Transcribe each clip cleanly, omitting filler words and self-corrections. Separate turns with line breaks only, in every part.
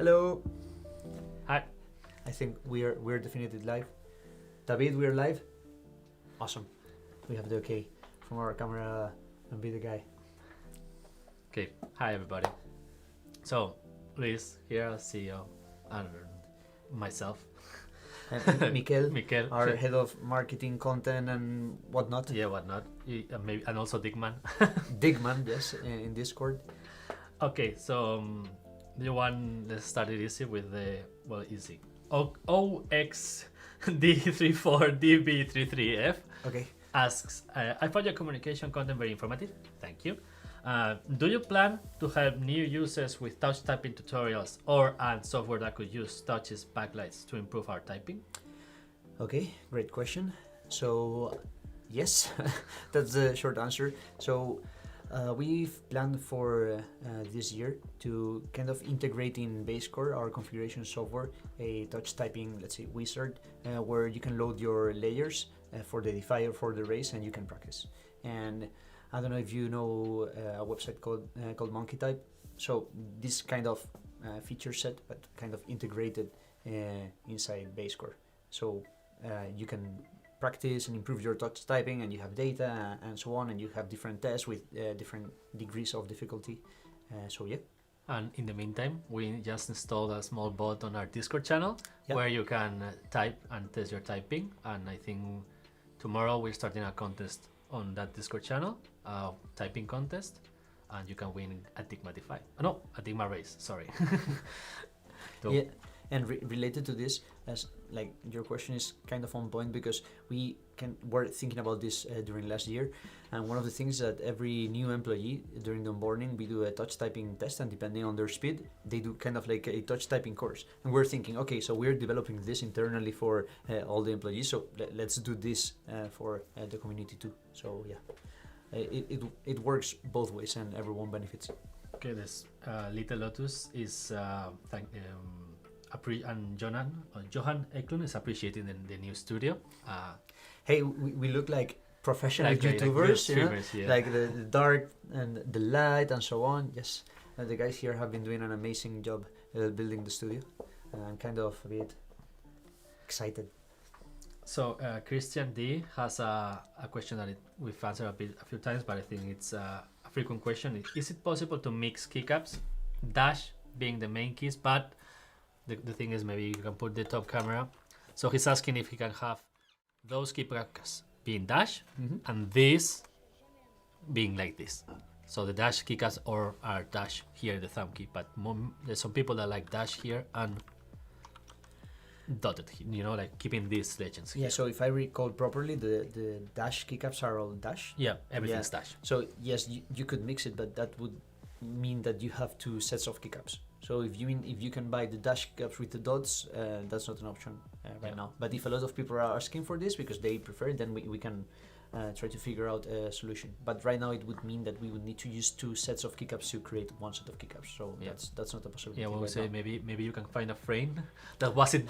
Hello.
Hi.
I think we're definitely live. David, we're live. Awesome. We have the okay from our camera and video guy.
Okay. Hi everybody. So, Luis here, CEO, and myself.
And Mikel,
Mikel,
our head of marketing, content, and whatnot.
Yeah, whatnot. Maybe, and also Dygma.
Dygman, yes, in Discord.
Okay, so the one that started easy with the easy OXD34DB33F
Okay.
asks, I found your communication content very informative. Thank you. Do you plan to help new users with touch typing tutorials or software that could use touches backlights to improve our typing?
Okay, great question. So, yes, that's the short answer. So, we've planned for this year to kind of integrate in Bazecor, our configuration software, a touch typing, let's say, wizard, where you can load your layers for the Defy or for the Raise, and you can practice. And I don't know if you know a website called monkeytype. So this kind of feature set, but kind of integrated inside Bazecor. So you can practice and improve your touch typing, and you have data and so on, and you have different tests with different degrees of difficulty. So yeah.
And in the meantime, we just installed a small bot on our Discord channel where you can type and test your typing. And I think tomorrow we're starting a contest on that Discord channel, typing contest, and you can win a Dygma Defy. No, a Dygma Raise. Sorry.
Yeah, and related to this, as like your question is kind of on point, because were thinking about this during last year, and one of the things that every new employee during the onboarding, we do a touch typing test, and depending on their speed, they do kind of like a touch typing course. And we're thinking, okay, so we're developing this internally for all the employees, so let's do this for the community too. So yeah, it works both ways, and everyone benefits.
Okay, this Little Lotus is and Johan Eklund is appreciating the new studio.
Hey, we look like professional
like
YouTubers,
streamers, yeah.
Like the dark and the light and so on. Yes, the guys here have been doing an amazing job building the studio. I'm kind of a bit excited.
So Christian D has a question that we've answered a few times, but I think it's a frequent question. Is it possible to mix keycaps, dash being the main keys, but the thing is maybe you can put the top camera. So he's asking if he can have those keycaps being dash and this being like this. So the dash keycaps are dash here, the thumb key, but there's some people that like dash here and dotted, like keeping these legends here.
Yeah, so if I recall properly, the dash keycaps are all dash.
Yeah, everything's dash.
So yes, you could mix it, but that would mean that you have two sets of keycaps. So if you can buy the dash keycaps with the dots, that's not an option right now. But if a lot of people are asking for this because they prefer it, then we can try to figure out a solution. But right now it would mean that we would need to use two sets of keycaps to create one set of keycaps. So that's not a possibility.
Yeah, well,
right
say
now.
maybe you can find a frame that wasn't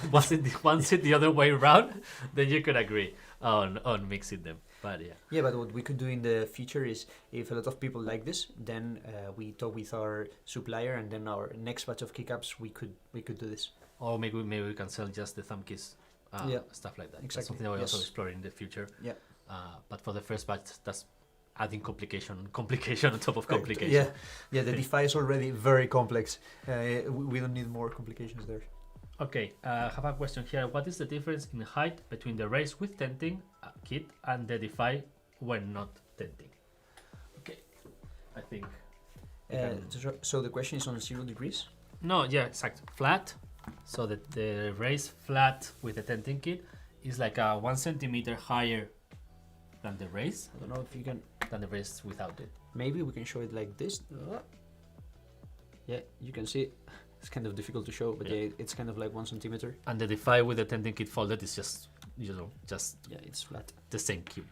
the other way around, then you could agree on mixing them. But
yeah, but what we could do in the future is, if a lot of people like this, then we talk with our supplier, and then our next batch of keycaps we could do this.
Or maybe we can sell just the thumb keys, stuff like that.
Exactly.
That's something that we also explore in the future.
Yeah.
But for the first batch, that's adding complication on top of complication.
Yeah. The Defy is already very complex. We don't need more complications there.
Okay, I have a question here. What is the difference in height between the Raise with tenting kit and the Defy when not tenting? Okay, I think.
So the question is on 0 degrees?
No, yeah, exact. Flat. So the Raise flat with the tenting kit is like 1 centimeter higher than the Raise.
I don't know if you can.
Than the Raise without it.
Maybe we can show it like this. Yeah, you can see. It's kind of difficult to show, but yeah, it's kind of like 1 centimeter.
And the Defy with the tenting kit folded is just
it's flat.
The same kit.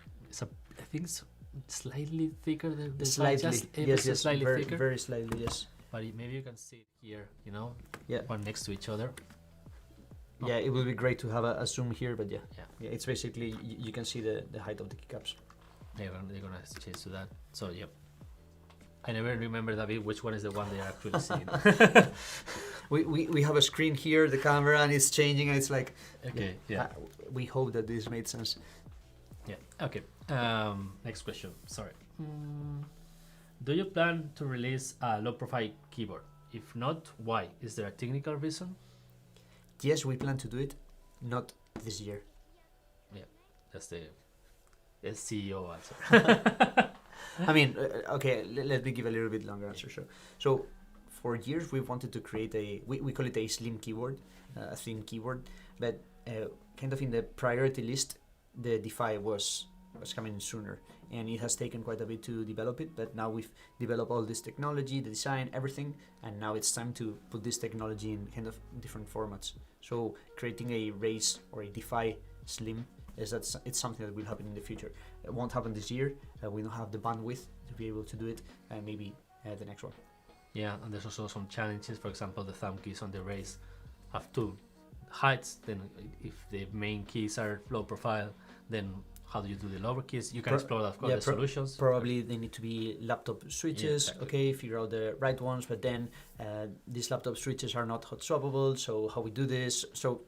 I think it's slightly thicker.
Slightly, yes,
slightly
very,
thicker.
Very slightly, yes.
But maybe you can see it here,
Yeah.
one next to each other.
Yeah, it would be great to have a zoom here, but yeah, it's basically you can see the height of the keycaps.
They're gonna change to that. So I never remember, David, which one is the one they are actually seeing.
we have a screen here, the camera, and it's changing. And it's like,
Okay, yeah.
We hope that this made sense.
Yeah. Okay. Next question. Sorry. Do you plan to release a low-profile keyboard? If not, why? Is there a technical reason?
Yes, we plan to do it, not this year.
That's the CEO answer.
I mean, okay, let me give a little bit longer answer. So for years we've wanted to create we call it a slim keyboard, a thin keyboard, but kind of in the priority list, the Defy was coming sooner, and it has taken quite a bit to develop it, but now we've developed all this technology, the design, everything, and now it's time to put this technology in kind of different formats. So creating a Raise or a Defy Slim it's something that will happen in the future. It won't happen this year. We don't have the bandwidth to be able to do it, and maybe the next one.
Yeah, and there's also some challenges. For example, the thumb keys on the Raise have two heights. Then if the main keys are low profile, then how do you do the lower keys? You can explore, of course, the solutions.
Probably they need to be laptop switches, okay, figure out the right ones, but then these laptop switches are not hot swappable, so how we do this? So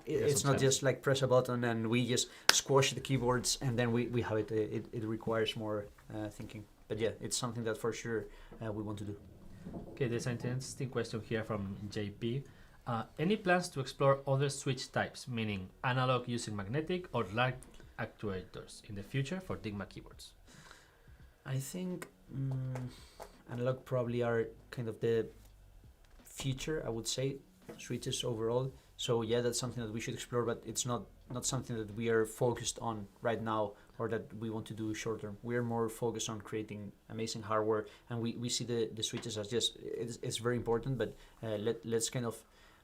it's not just like press a button and we just squash the keyboards and then we have it. It requires more thinking. But yeah, it's something that for sure we want to do.
Okay, there's an interesting question here from JP. Any plans to explore other switch types, meaning analog using magnetic or light actuators in the future for Dygma keyboards?
I think analog probably are kind of the future, I would say, switches overall. So yeah, that's something that we should explore, but it's not something that we are focused on right now or that we want to do short term. We are more focused on creating amazing hardware, and we see the switches as just, it's very important, but let's kind of,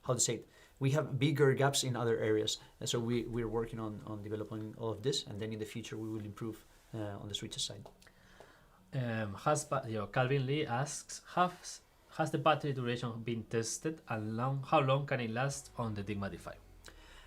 how to say it, we have bigger gaps in other areas. So we're working on developing all of this, and then in the future we will improve on the switches side.
Calvin Lee asks, has the battery duration been tested, and how long can it last on the Dygma Defy?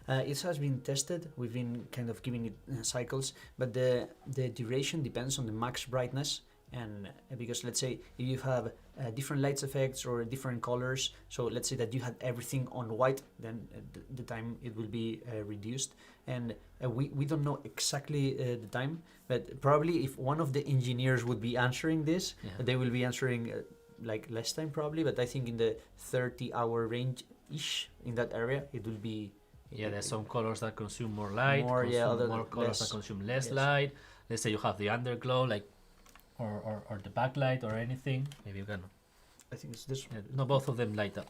It has been tested. We've been kind of giving it cycles, but the duration depends on the max brightness. And because let's say if you have different lights effects or different colors, so let's say that you had everything on white, then the time it will be reduced. And we don't know exactly the time, but probably if one of the engineers would be answering this, they will be answering like less time probably, but I think in the 30-hour range-ish, in that area, it will be...
Yeah, there's some colors that consume more light, more colors that consume less light. Let's say you have the underglow, like, or the backlight or anything. Maybe you can...
I think it's this one.
No, both of them light up.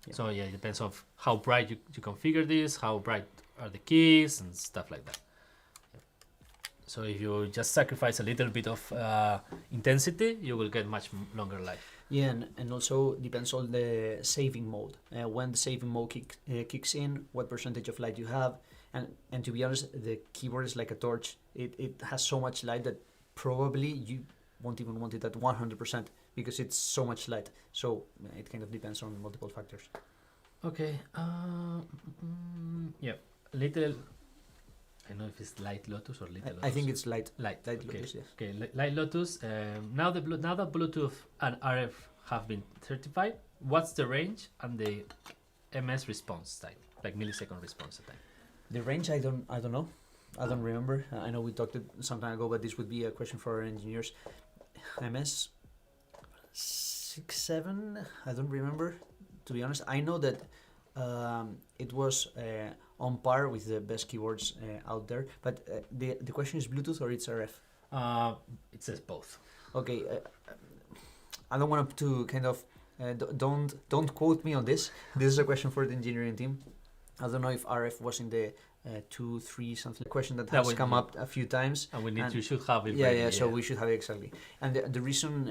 Yeah. So yeah, it depends of how bright you configure this, how bright are the keys and stuff like that. So if you just sacrifice a little bit of intensity, you will get much longer life.
Yeah, and also depends on the saving mode. When the saving mode kicks in, what percentage of light you have. And to be honest, the keyboard is like a torch. It has so much light that probably you won't even want it at 100% because it's so much light. So it kind of depends on multiple factors.
Okay. Yeah. Little... I don't know if it's Light Lotus or Little Lotus.
I think it's Light
okay.
Lotus, yes. Okay,
Light Lotus. Now that Bluetooth and RF have been certified, what's the range and the MS response time, like millisecond response time?
The range, I don't know. I don't remember. I know we talked it some time ago, but this would be a question for our engineers. MS 6, 7. I don't remember, to be honest. I know that it was on par with the best keyboards out there, but the question is Bluetooth or it's RF?
It says both.
Okay, I don't want to kind of don't quote me on this. This is a question for the engineering team. I don't know if RF was in the 2, 3 something. Question that has come up a few times,
and you should have it.
Yeah. So we should have it exactly. And the reason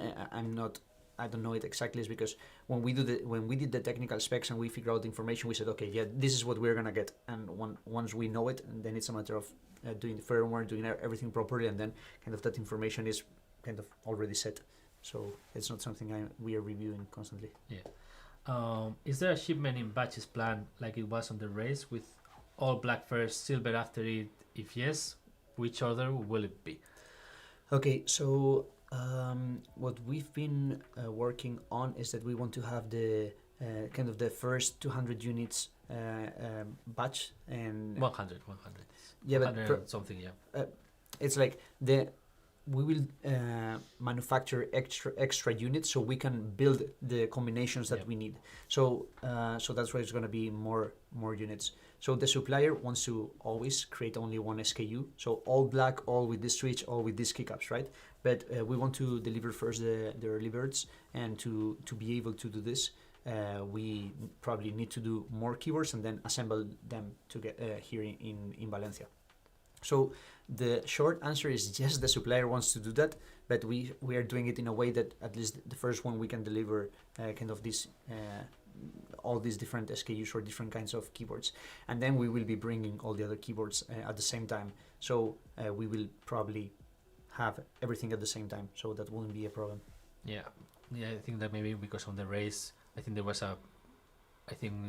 I don't know it exactly is because when we did the technical specs and we figured out the information, we said, okay, yeah, this is what we're gonna get. And once we know it, and then it's a matter of doing the firmware, doing everything properly, and then kind of that information is kind of already set. So it's not something we are reviewing constantly.
Yeah. Is there a shipment in batches plan like it was on the Raise with all black first, silver after it? If yes, which order will it be?
Okay, so what we've been working on is that we want to have the kind of the first 200 units batch, and
100.
yeah, but
100 something, yeah.
it's like we will manufacture extra units so we can build the combinations that we need. So so that's why it's going to be more units. So the supplier wants to always create only one SKU, so all black, all with this switch, all with these keycaps, right? But we want to deliver first the early birds, and to be able to do this, we probably need to do more keyboards and then assemble them to get here in Valencia. So the short answer is yes, the supplier wants to do that, but we are doing it in a way that at least the first one we can deliver kind of this all these different SKUs or different kinds of keyboards, and then we will be bringing all the other keyboards at the same time. So we will probably have everything at the same time, so that wouldn't be a problem.
Yeah, I think that maybe because on the race, I think it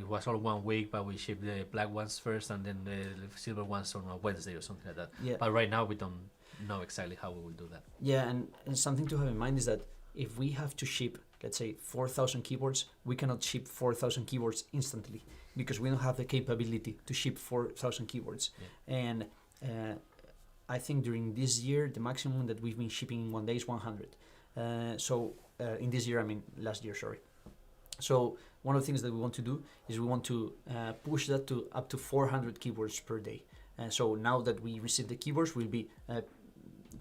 was all 1 week, but we shipped the black ones first and then the silver ones on a Wednesday or something like that.
Yeah.
But right now we don't know exactly how we will do that.
Yeah, and something to have in mind is that if we have to ship, let's say, 4,000 keyboards, we cannot ship 4,000 keyboards instantly because we don't have the capability to ship 4,000 keyboards. Yeah. And I think during this year, the maximum that we've been shipping in 1 day is 100. In this year, I mean last year, sorry. So one of the things that we want to do is we want to push that to up to 400 keyboards per day. So now that we receive the keyboards, we'll be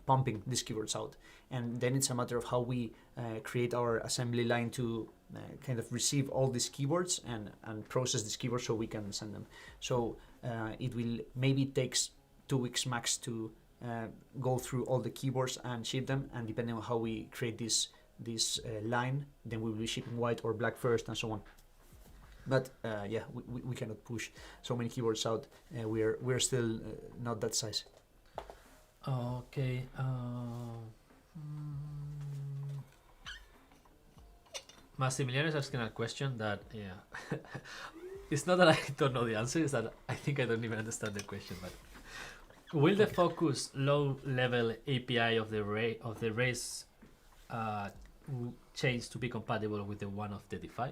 pumping these keyboards out. And then it's a matter of how we create our assembly line to kind of receive all these keyboards and process these keyboards so we can send them. So it will maybe takes 2 weeks max to go through all the keyboards and ship them. And depending on how we create this line, then we will be shipping white or black first and so on. But yeah, we cannot push so many keyboards out. We're still not that size.
Okay. Massimiliano is asking a question that, yeah, it's not that I don't know the answer, it's that I think I don't even understand the question. But will the focus low-level API of the Raise change to be compatible with the one of the Defy?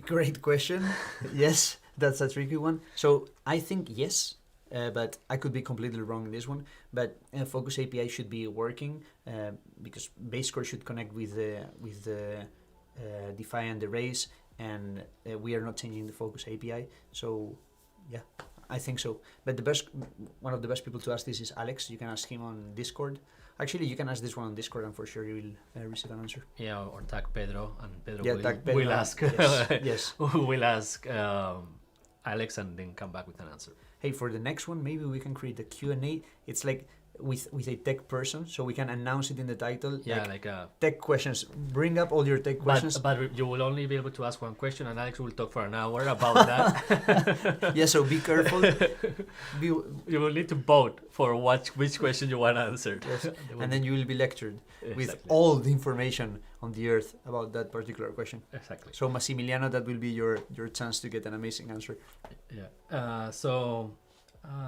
Great question. Yes, that's a tricky one. So I think yes, but I could be completely wrong in this one. But Focus API should be working because Bazecor should connect with the Defy and the Raise, and we are not changing the Focus API. So yeah, I think so. But one of the best people to ask this is Alex. You can ask him on Discord. Actually, you can ask this one on Discord, and for sure you will receive an answer.
Yeah, or tag Pedro, and Pedro
will
ask.
Yes.
We'll ask Alex, and then come back with an answer.
Hey, for the next one, maybe we can create a Q&A. It's like with a tech person, so we can announce it in the title.
Yeah,
like tech questions. Bring up all your tech questions.
But you will only be able to ask one question, and Alex will talk for an hour about that.
Yeah, so be careful.
You will need to vote for which question you want answered.
Yes. And then you will be lectured with all the information on the earth about that particular question.
Exactly.
So Massimiliano, that will be your chance to get an amazing answer.
Yeah. So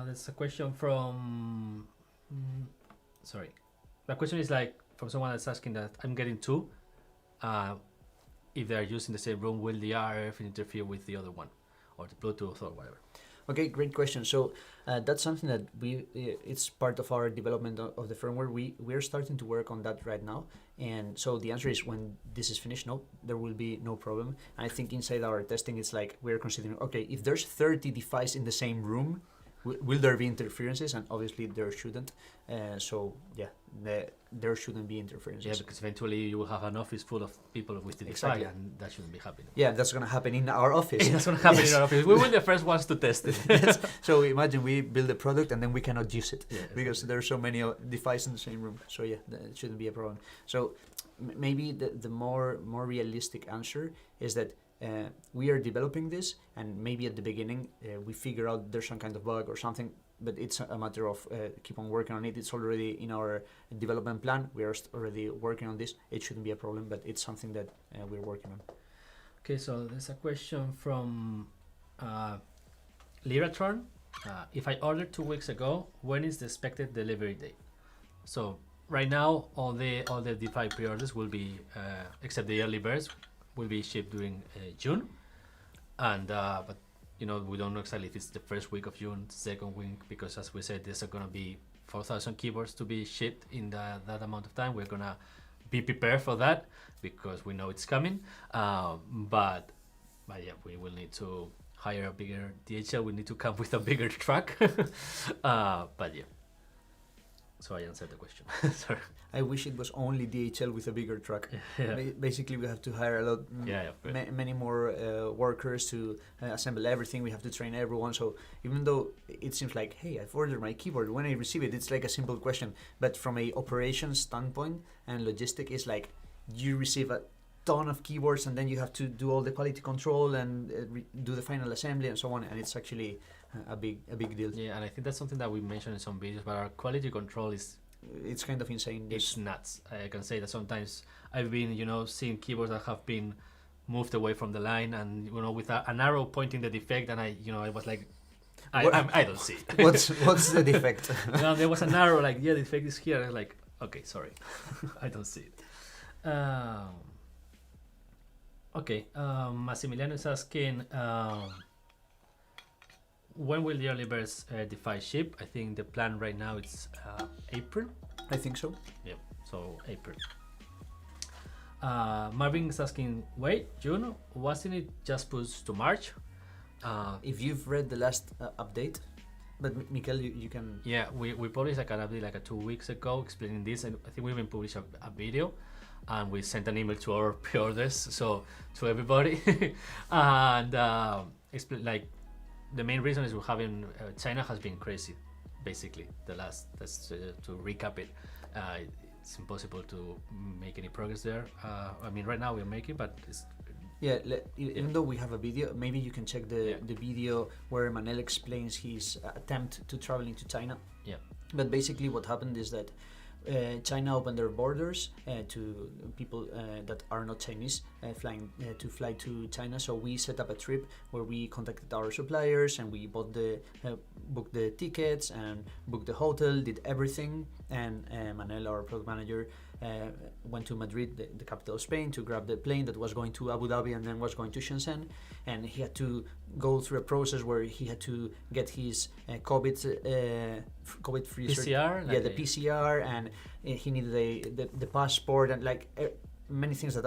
there's a question from... sorry. The question is like from someone that's asking that I'm getting two. If they are used in the same room, will the RF interfere with the other one, or the Bluetooth or whatever? Okay,
great question. So that's something that it's part of our development of the firmware. We're starting to work on that right now. And so the answer is when this is finished, no, there will be no problem. And I think inside our testing, it's like we're considering, okay, if there's 30 Defys in the same room, will there be interferences? And obviously there shouldn't. So yeah, there shouldn't be interferences.
Yeah, because eventually you will have an office full of people with the
exactly.
Defy, and that shouldn't be happening.
Yeah, that's going to happen in our office.
That's going to happen in our office. We were the first ones to test it.
Yes. So imagine we build a product and then we cannot use it because there are so many Defys in the same room. So yeah, it shouldn't be a problem. So maybe the more realistic answer is that we are developing this, and maybe at the beginning we figure out there's some kind of bug or something, but it's a matter of keep on working on it. It's already in our development plan. We are already working on this. It shouldn't be a problem, but it's something that we're working on.
Okay, so there's a question from Lyratron. If I ordered 2 weeks ago, when is the expected delivery date? So right now, all the Defy pre-orders will be, except the early birds, will be shipped during June, and but you know, we don't know exactly if it's the first week of June, second week, because as we said, there's going to be 4,000 keyboards to be shipped in that amount of time. We're gonna be prepared for that because we know it's coming. But yeah, we will need to hire a bigger DHL. We need to come with a bigger truck. But yeah. So I answered the question. Sorry.
I wish it was only DHL with a bigger truck.
Yeah.
Basically, we have to hire a lot,
Yeah,
many more workers to assemble everything. We have to train everyone. So even though it seems like, hey, I've ordered my keyboard, when I receive it, it's like a simple question. But from a operations standpoint and logistic, it's like you receive a ton of keyboards and then you have to do all the quality control and do the final assembly and so on. And it's actually a big deal.
Yeah, and I think that's something that we mentioned in some videos, but our quality control is...
It's kind of insane.
It's nuts. I can say that sometimes I've been, you know, seeing keyboards that have been moved away from the line and, you know, with an arrow pointing the defect, and I was like, I don't see it.
What's the defect?
No, there was an arrow like, yeah, the defect is here. I was like, okay, sorry, I don't see it. Okay, Massimiliano is asking, when will the early birds Defy ship? I think the plan right now is April.
I think so.
Yeah, so April. Marvin is asking, wait, June, wasn't it just pushed to March?
If you've read the last update, but Mikel, you can...
Yeah, we published like an update like 2 weeks ago explaining this, and I think we even published a video, and we sent an email to our pre-orders, so to everybody, and explain like the main reason is we're having China has been crazy, basically. That's to recap it. It's impossible to make any progress there. I mean, right now we're making, but it's...
Yeah, even though we have a video, maybe you can check the video where Manel explains his attempt to traveling to China.
Yeah.
But basically what happened is that China opened their borders to people that are not Chinese fly to China. So we set up a trip where we contacted our suppliers and we booked the tickets and booked the hotel, did everything. And Manel, our product manager, went to Madrid, the capital of Spain, to grab the plane that was going to Abu Dhabi and then was going to Shenzhen. And he had to go through a process where he had to get his COVID-free
PCR?
The PCR, and he needed the passport and like many things that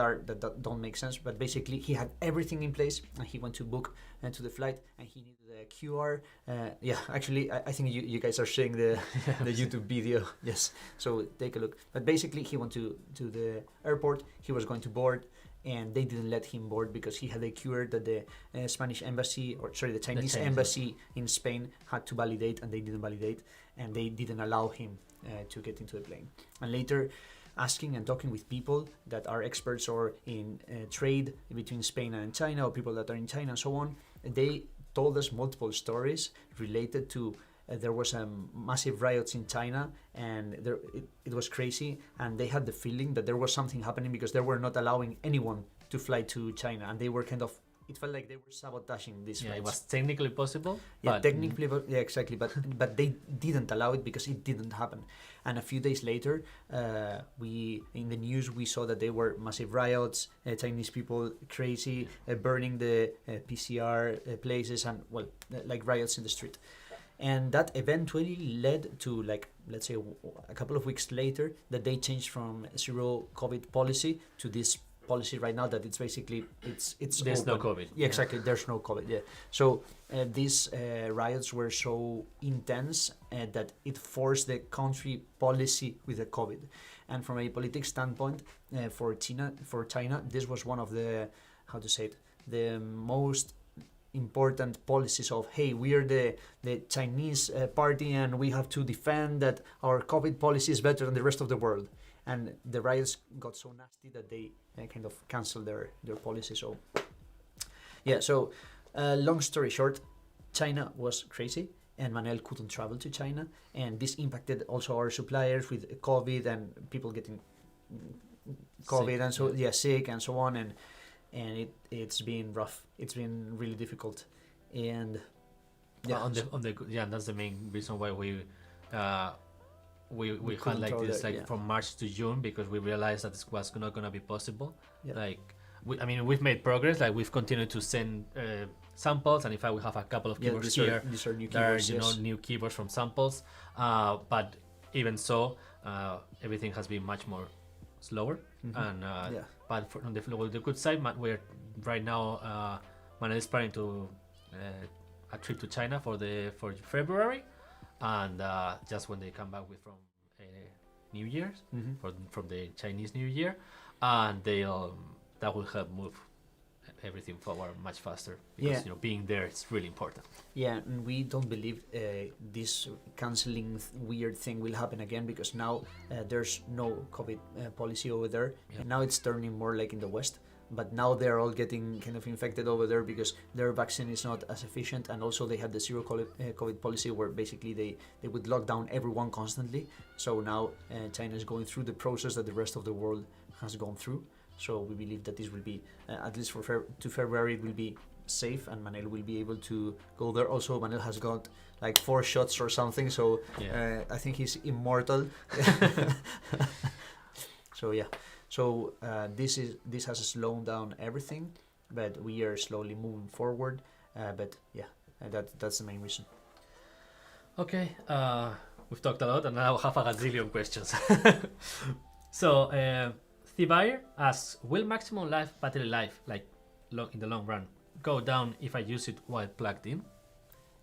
don't make sense. But basically, he had everything in place, and he went to book to the flight, and he needed a QR. Actually, I think you guys are sharing the YouTube video. Yes, so take a look. But basically, he went to the airport. He was going to board, and they didn't let him board because he had a QR that the Spanish embassy, the Chinese embassy in Spain had to validate, and they didn't validate, and they didn't allow him to get into the plane. And later, asking and talking with people that are experts or in trade between Spain and China, or people that are in China and so on, they told us multiple stories related to there was massive riots in China, and it was crazy, and they had the feeling that there was something happening because they were not allowing anyone to fly to China, and they were it felt like they were sabotaging these flights.
It was technically possible.
Yeah, technically, exactly, but they didn't allow it because it didn't happen. And a few days later, in the news we saw that there were massive riots, Chinese people crazy, burning the PCR places, and like riots in the street. And that eventually led to, like, let's say a couple of weeks later, that they changed from zero COVID policy to this policy right now that it's basically it's
there's
open.
no COVID.
Yeah, exactly. There's no COVID. Yeah. So these riots were so intense that it forced the country policy with the COVID. And from a politics standpoint, for China, this was one of the the most important policies of, hey, we are the Chinese party and we have to defend that our COVID policy is better than the rest of the world. And the riots got so nasty that they kind of canceled their policy. So yeah, so long story short, China was crazy and Manel couldn't travel to China, and this impacted also our suppliers with COVID and people getting COVID sick, sick and so on, and it's been rough. It's been really difficult, and
that's the main reason why we had like this from March to June, because we realized that this was not gonna be possible.
Yeah.
Like I mean, we've made progress. Like we've continued to send samples, and in fact, we have a couple of keyboards here.
These are new
There are,
keyboards.
new keyboards from samples. But even so, everything has been much more slower. And but on the good side, we're right now. Manuel is planning to a trip to China for February, and just when they come back from New Year's, from the Chinese New Year, and that will help move everything forward much faster, because being there is really important.
Yeah, and we don't believe this canceling weird thing will happen again, because now there's no COVID policy over there. And now it's turning more like in the West, but now they're all getting kind of infected over there because their vaccine is not as efficient, and also they had the zero COVID policy where basically they would lock down everyone constantly. So now China is going through the process that the rest of the world has gone through. So we believe that this will be, at least for to February, it will be safe, and Manuel will be able to go there. Also, Manuel has got like 4 shots or something, so I think he's immortal. So yeah, so this has slowed down everything, but we are slowly moving forward. But yeah, that's the main reason.
Okay, we've talked a lot, and now I have a gazillion questions. So. Thibire asks, will maximum battery life, like in the long run, go down if I use it while plugged in?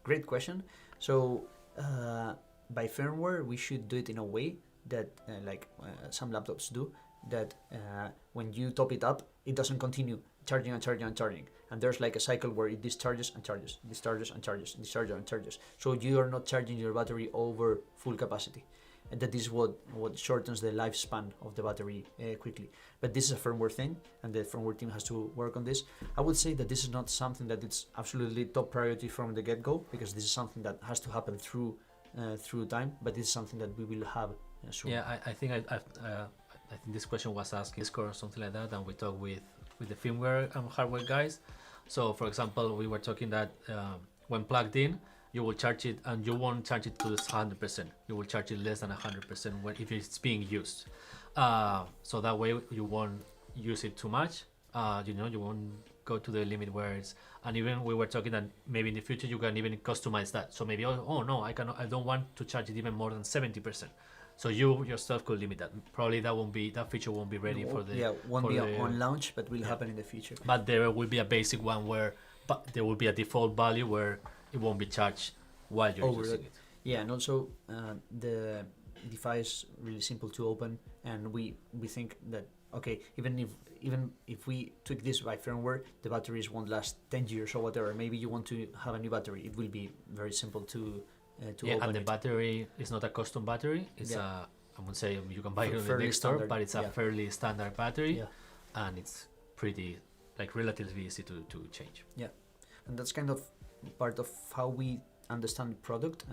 Great question. So by firmware, we should do it in a way that, like some laptops do, that when you top it up, it doesn't continue charging and charging and charging. And there's like a cycle where it discharges and charges, discharges and charges, discharges and charges. So you are not charging your battery over full capacity. And that is what shortens the lifespan of the battery quickly. But this is a firmware thing, and the firmware team has to work on this. I would say that this is not something that it's absolutely top priority from the get-go, because this is something that has to happen through time. But this is something that we will have soon.
Yeah, I think I think this question was asked in Discord or something like that, and we talked with the firmware and hardware guys. So, for example, we were talking that when plugged in, you will charge it, and you won't charge it to 100%. You will charge it less than 100% if it's being used. So that way you won't use it too much. You won't go to the limit where it's. And even we were talking that maybe in the future you can even customize that. So maybe oh no, I don't want to charge it even more than 70%. So you yourself could limit that. Probably that feature won't be ready for the.
Won't be on launch, but will happen in the future.
But there will be a basic one where, there will be a default value where it won't be charged while you're using it.
Yeah, and also the Defy is really simple to open, and we think that even if we tweak this by firmware, the batteries won't last 10 years or whatever. Maybe you want to have a new battery. It will be very simple to open.
And the battery is not a custom battery. It's I wouldn't say you can buy it on the next store, but it's a fairly standard battery, and it's pretty relatively easy to change.
Yeah, and that's kind of part of how we understand product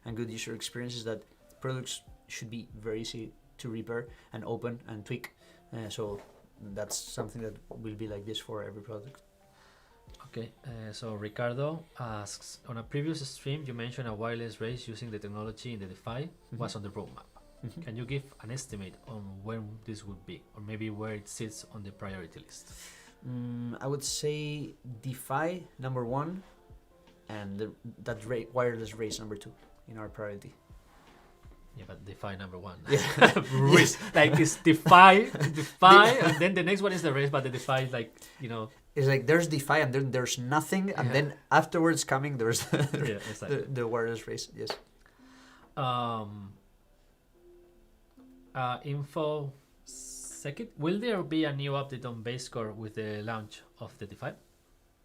and good user experience, is that products should be very easy to repair and open and tweak. So that's something that will be like this for every product.
Okay, so Ricardo asks, on a previous stream you mentioned a wireless raise using the technology in the Defy was on the roadmap. Can you give an estimate on when this would be, or maybe where it sits on the priority list?
I would say Defy number 1, and that wireless raise number 2 in our priority.
Yeah, but Defy number 1.
Yeah.
Race, it's Defy, and then the next one is the race, but the Defy is
It's like there's Defy and then there's nothing, and then afterwards coming there's
exactly.
the wireless race. Yes.
Info second. Will there be a new update on Bazecor with the launch of the Defy?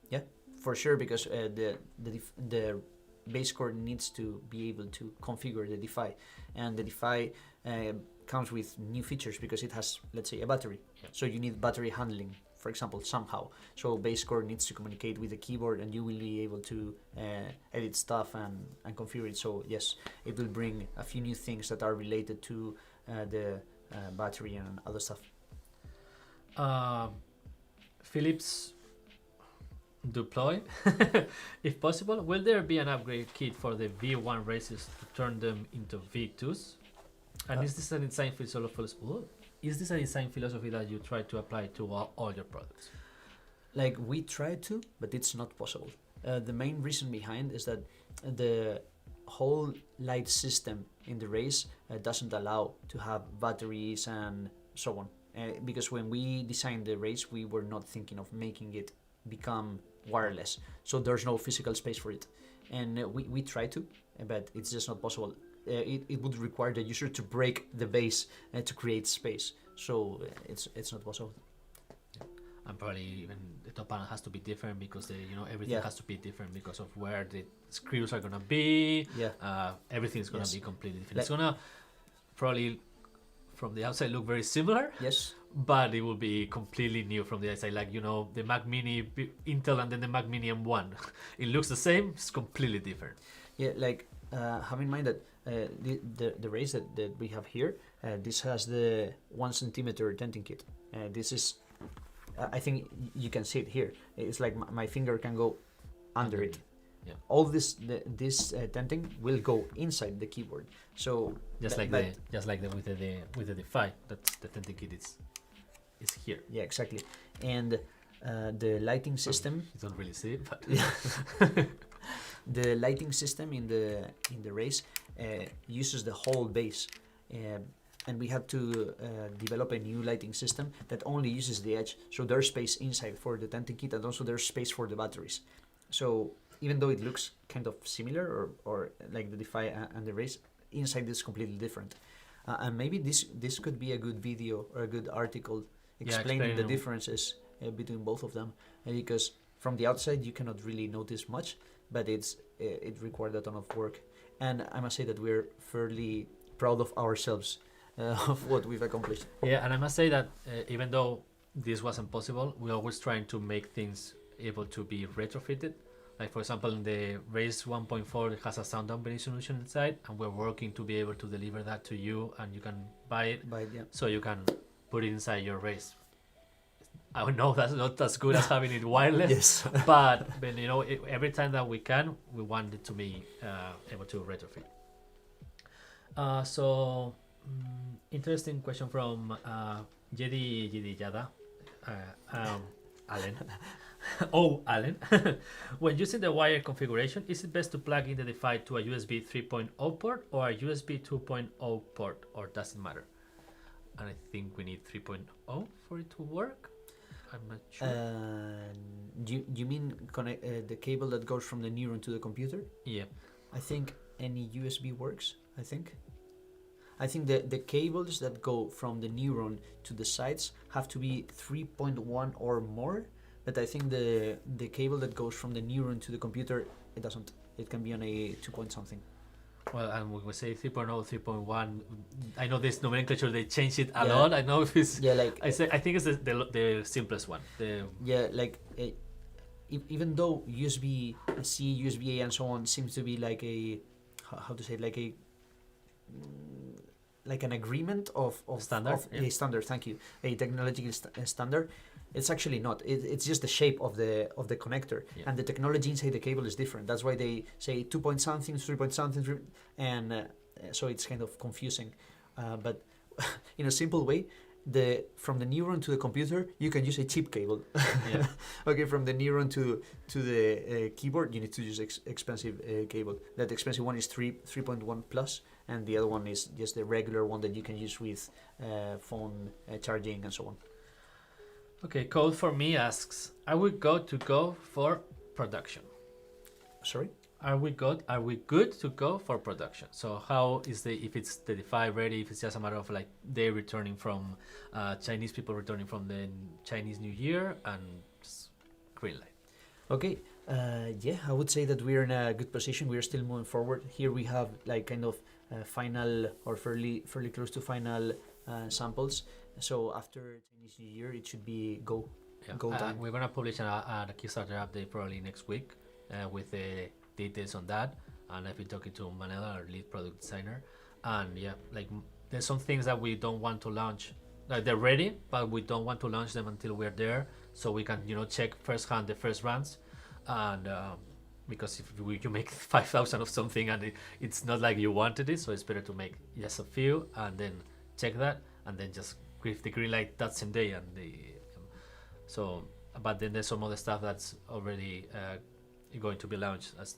Yeah, for sure, because the Bazecor needs to be able to configure the Defy, and the Defy comes with new features because it has, let's say, a battery. Yeah. So you need battery handling, for example, somehow. So Bazecor needs to communicate with the keyboard, and you will be able to edit stuff and configure it. So yes, it will bring a few new things that are related to the battery and other stuff.
Philips deploy. If possible, will there be an upgrade kit for the V1 races to turn them into V2s? And is this a design philosophy that you try to apply to all your products?
Like we try to, but it's not possible. The main reason behind is that the whole light system in the Raise doesn't allow to have batteries and so on. Because when we designed the Raise, we were not thinking of making it become wireless. So there's no physical space for it. And we try to, but it's just not possible. It would require the user to break the base to create space. So it's not possible.
And probably even the top panel has to be different because everything has to be different because of where the screws are gonna be. Everything is gonna be completely different. It's gonna probably from the outside look very similar.
Yes.
But it will be completely new from the outside, like the Mac Mini Intel and then the Mac Mini M1. It looks the same, it's completely different.
Yeah, like have in mind that the Raise that we have here, this has the 1 centimeter denting kit. This is, I think you can see it here. It's like my finger can go under it.
Yeah.
All this denting will go inside the keyboard. So
just like with the Defy, that's the denting kit is here.
Yeah, exactly. And the lighting system.
You don't really see it, but
the lighting system in the Raise uses the whole base. And we had to develop a new lighting system that only uses the edge. So there's space inside for the denting kit, and also there's space for the batteries. So even though it looks kind of similar or like the Defy and the Raise, inside is completely different. And maybe this could be a good video or a good article explaining the differences between both of them, because from the outside you cannot really notice much, but it required a ton of work. And I must say that we're fairly proud of ourselves of what we've accomplished.
Yeah, and I must say that even though this wasn't possible, we're always trying to make things able to be retrofitted. Like for example, in the Raise 1.4, it has a sound dampening solution inside, and we're working to be able to deliver that to you, and you can buy it, so you can put it inside your Raise. I know that's not as good as having it wireless,
yes.
but every time that we can, we want it to be able to retrofit. Interesting question from Jedi Yada, Alan. Alan. When using the wire configuration, is it best to plug in the Defy to a USB 3.0 port or a USB 2.0 port, or does it matter? And I think we need 3.0 for it to work. I'm not sure.
Do you mean connect the cable that goes from the Neuron to the computer?
Yeah.
I think any USB works. I think the cables that go from the Neuron to the sides have to be 3.1 or more, but I think the cable that goes from the Neuron to the computer, it doesn't. It can be on a 2 point something.
Well, and we say 3.0, 3.1. I know this nomenclature, they change it a lot. I know if it's...
Yeah, like...
I think it's the simplest one.
Even though USB-C, USB-A and so on seems to be like a... How to say it? Like an agreement of
standard,
a standard. Thank you. A technological standard. It's actually not. It's just the shape of the connector, and the technology inside the cable is different. That's why they say 2 point something, 3 point something, and so it's kind of confusing. But in a simple way, from the Neuron to the computer, you can use a cheap cable.
Yeah.
Okay, from the Neuron to the keyboard, you need to use expensive cable. That expensive one is 3.1 plus, and the other one is just the regular one that you can use with phone charging and so on.
Okay, Code for Me asks, are we good to go for production?
Sorry?
Are we good to go for production? So how is if it's the Defy ready, if it's just a matter of like they returning from Chinese people returning from the Chinese New Year and just green light?
Okay, I would say that we're in a good position. We're still moving forward. Here we have like kind of final or fairly close to final samples. So after Chinese New Year, it should be go time.
We're gonna publish a Kickstarter update probably next week with the details on that. And I've been talking to Manela, our lead product designer, and there's some things that we don't want to launch. They're ready, but we don't want to launch them until we're there, so we can check firsthand the first runs, and because if you make 5,000 of something and it's not like you wanted it, so it's better to make just a few and then check that and then just give the green light that same day. And so but then there's some other stuff that's already going to be launched as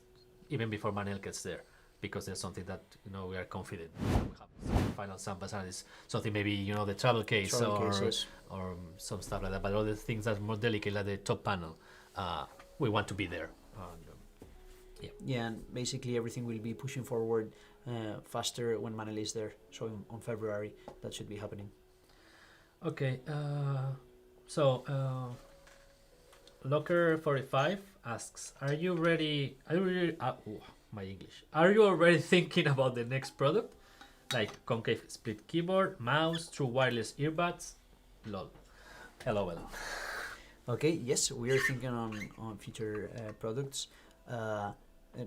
even before Manel gets there, because there's something that we are confident we have some final samples, and it's something maybe the travel case or some stuff like that. But other things that are more delicate, like the top panel, we want to be there.
Yeah, and basically everything will be pushing forward faster when Manel is there. So on February that should be happening.
Okay, so Locker 45 asks, are you ready? My English. Are you already thinking about the next product, like concave split keyboard, mouse, true wireless earbuds? Lol. LOL.
Okay, yes, we are thinking on future products.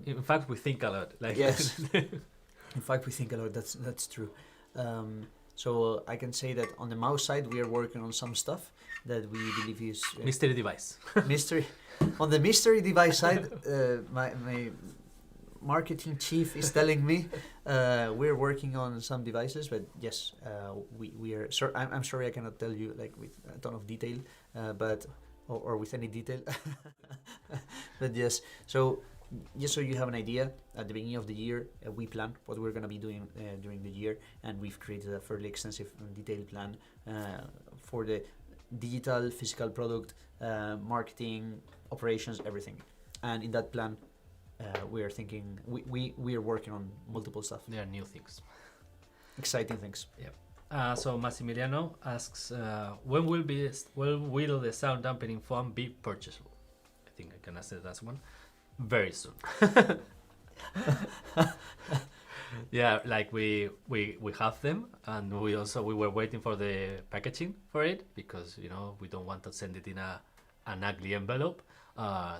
In fact, we think a lot.
Yes. In fact, we think a lot. That's true. So I can say that on the mouse side, we are working on some stuff that we believe is
mystery device.
Mystery. On the mystery device side, my marketing chief is telling me we're working on some devices, but yes, we are. I'm sorry, I cannot tell you like with a ton of detail, but or with any detail. But yes, so just so you have an idea, at the beginning of the year, we plan what we're going to be doing during the year, and we've created a fairly extensive and detailed plan for the digital, physical product, marketing, operations, everything. And in that plan, we are thinking, we are working on multiple stuff.
There are new things.
Exciting things.
Yeah. So Massimiliano asks, when will the sound dampening foam be purchasable? I think I can answer that one. Very soon. Yeah, like we have them, and we were waiting for the packaging for it, because we don't want to send it in an ugly envelope.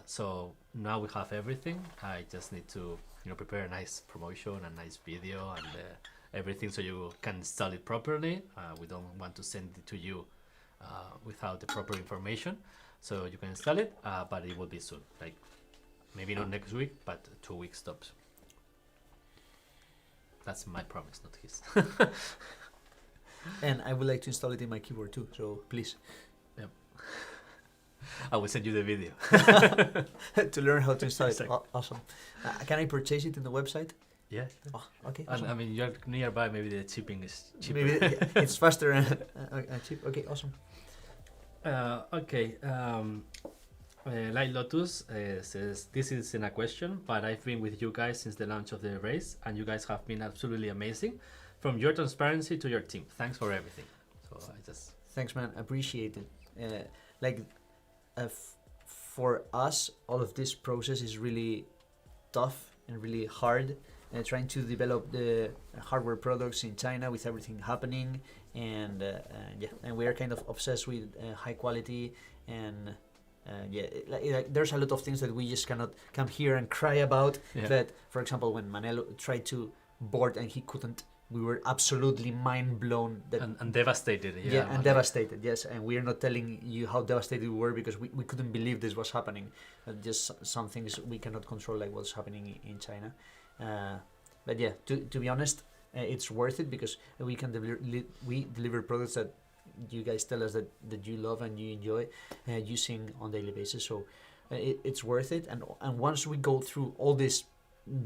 So now we have everything. I just need to prepare a nice promotion, a nice video, and everything, so you can install it properly. We don't want to send it to you without the proper information, so you can install it, but it will be soon, like maybe not next week, but 2 weeks tops. That's my promise, not his.
And I would like to install it in my keyboard too, so please.
Yep. I will send you the video.
To learn how to install it.
Exactly.
Awesome. Can I purchase it in the website?
Yeah.
Oh, okay.
And
Awesome.
I mean, you're nearby, maybe the shipping is cheaper.
Maybe it's faster and cheap. Okay, awesome.
Okay. Light Lotus says, this isn't a question, but I've been with you guys since the launch of the race, and you guys have been absolutely amazing. From your transparency to your team, thanks for everything. So
Thanks, man. Appreciate it. For us, all of this process is really tough and really hard. Trying to develop the hardware products in China with everything happening, and we are kind of obsessed with high quality and. There's a lot of things that we just cannot come here and cry about.
Yeah.
But for example, when Manel tried to board and he couldn't, we were absolutely mind blown.
And devastated.
And devastated. Yes, and we are not telling you how devastated we were, because we couldn't believe this was happening. Just some things we cannot control, like what's happening in China. But yeah, to be honest, it's worth it, because we can deliver products that you guys tell us that you love and you enjoy using on daily basis. So it's worth it. And once we go through all these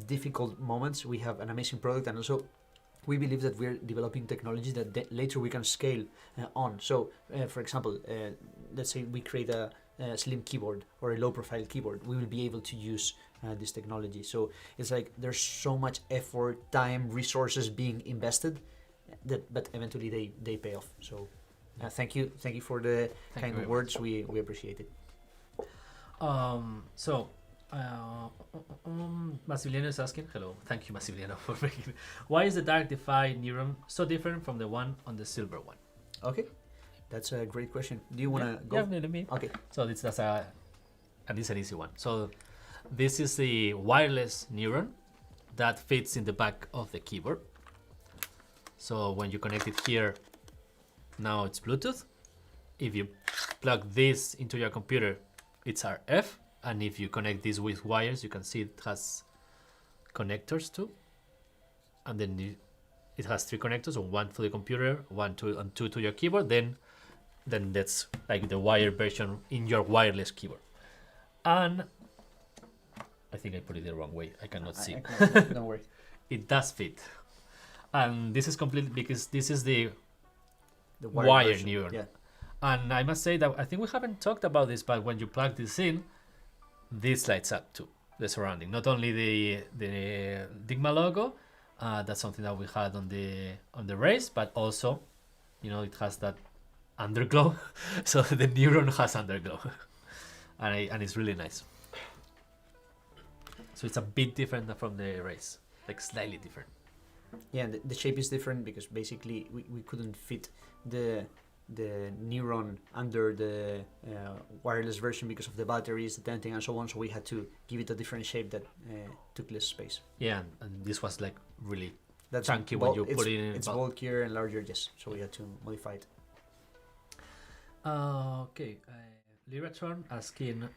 difficult moments, we have an amazing product, and also we believe that we're developing technology that later we can scale on. So for example, let's say we create a slim keyboard or a low profile keyboard, we will be able to use this technology. So it's like there's so much effort, time, resources being invested, but eventually they pay off. So thank you for the kind words. We appreciate it.
So Massimiliano is asking, hello, thank you Massimiliano for making it. Why is the Dark Defy Neuron so different from the one on the silver one?
Okay, that's a great question. Do you want to go?
Yeah, let me.
Okay.
So and it's an easy one. So this is the wireless Neuron that fits in the back of the keyboard. So when you connect it here, now it's Bluetooth. If you plug this into your computer, it's RF. And if you connect this with wires, you can see it has connectors too. And then it has 3 connectors, one to the computer, 1 to and 2 to your keyboard. Then then that's like the wired version in your wireless keyboard. And I think I put it the wrong way. I cannot see.
Don't worry.
It does fit. And this is completely because this is the
wired
wired
version,
neuron.
Yeah.
And I must say that I think we haven't talked about this, but when you plug this in, this lights up too, the surrounding. Not only the Dygma logo, that's something that we had on the Raise, but also, you know, it has that underglow. So the Neuron has underglow, and it's really nice. So it's a bit different from the Raise, like slightly different.
Yeah, the shape is different because basically we couldn't fit the Neuron under the wireless version because of the batteries, the denting, and so on. So we had to give it a different shape that took less space.
Yeah, and this was like really
That's
chunky when you put it in.
It's bulkier and larger, yes. So we had to modify it.
Okay, Liratron asking,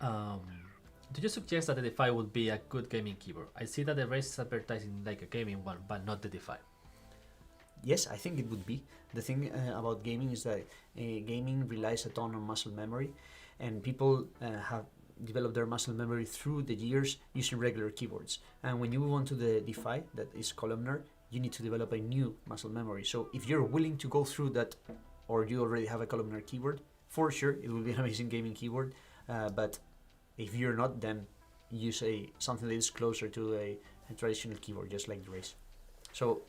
do you suggest that the Defy would be a good gaming keyboard? I see that the Raise is advertising like a gaming one, but not the Defy.
Yes, I think it would be. The thing about gaming is that gaming relies a ton on muscle memory, and people have developed their muscle memory through the years using regular keyboards. And when you move on to the Defy, that is columnar, you need to develop a new muscle memory. So if you're willing to go through that, or you already have a columnar keyboard, for sure it will be an amazing gaming keyboard. But if you're not, then use something that is closer to a traditional keyboard, just like the Raise. So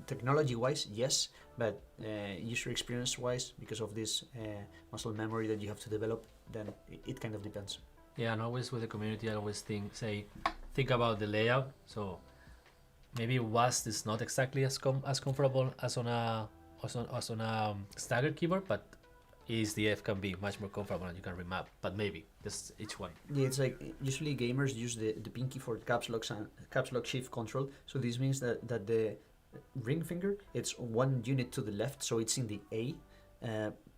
technology-wise, yes, but user experience-wise, because of this muscle memory that you have to develop, then it kind of depends.
Yeah, and always with the community, I always think about the layout. So maybe WASD is not exactly as comfortable as on a staggered keyboard, but ESDF can be much more comfortable and you can remap. But maybe just each one.
Yeah, it's like usually gamers use the pinky for caps lock shift control. So this means that the ring finger, it's one unit to the left, so it's in the A,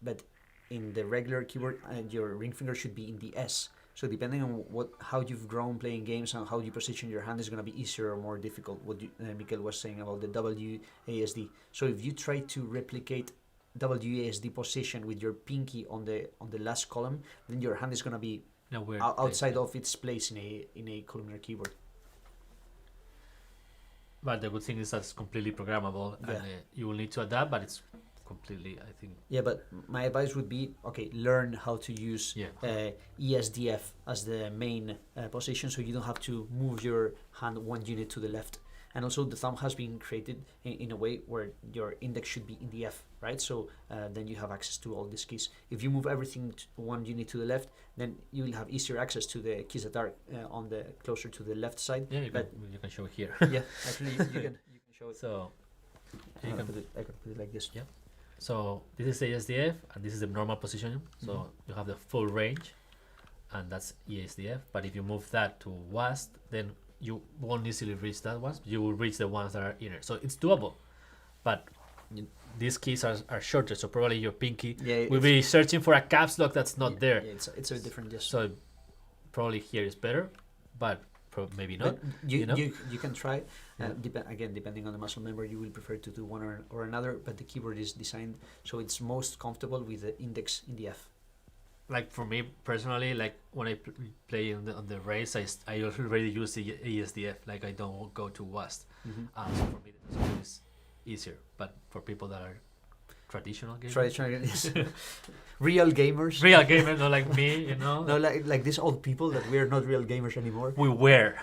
but in the regular keyboard, your ring finger should be in the S. So depending on how you've grown playing games and how you position your hand is going to be easier or more difficult. What Mikel was saying about the WASD. So if you try to replicate WASD position with your pinky on the last column, then your hand is going to be outside of its place in a columnar keyboard.
But the good thing is that's completely programmable, and you will need to adapt, but it's completely, I think.
Yeah, but my advice would be, okay, learn how to use ESDF as the main position, so you don't have to move your hand one unit to the left. And also the thumb has been created in a way where your index should be in the F, right? So then you have access to all these keys. If you move everything one unit to the left, then you will have easier access to the keys that are on the closer to the left side.
Yeah, you can show it here.
Yeah, actually you can show it.
So
I can put it like this.
Yeah. So this is the ESDF and this is the normal position. So you have the full range, and that's ESDF. But if you move that to WASD, then you won't easily reach that ones. You will reach the ones that are inner. So it's doable, but these keys are shorter. So probably your pinky will be searching for a caps lock that's not there.
Yeah, it's a different. Yes.
So probably here is better, but maybe not.
But you can try. Again, depending on the muscle memory, you will prefer to do one or another. But the keyboard is designed so it's most comfortable with the index in the F.
Like for me personally, like when I play on the Raise, I already use the ESDF. Like I don't go to WASD. So for me, it's easier. But for people that are traditional gamers,
real gamers,
not like me, you know.
No, like these old people that we're not real gamers anymore.
We were.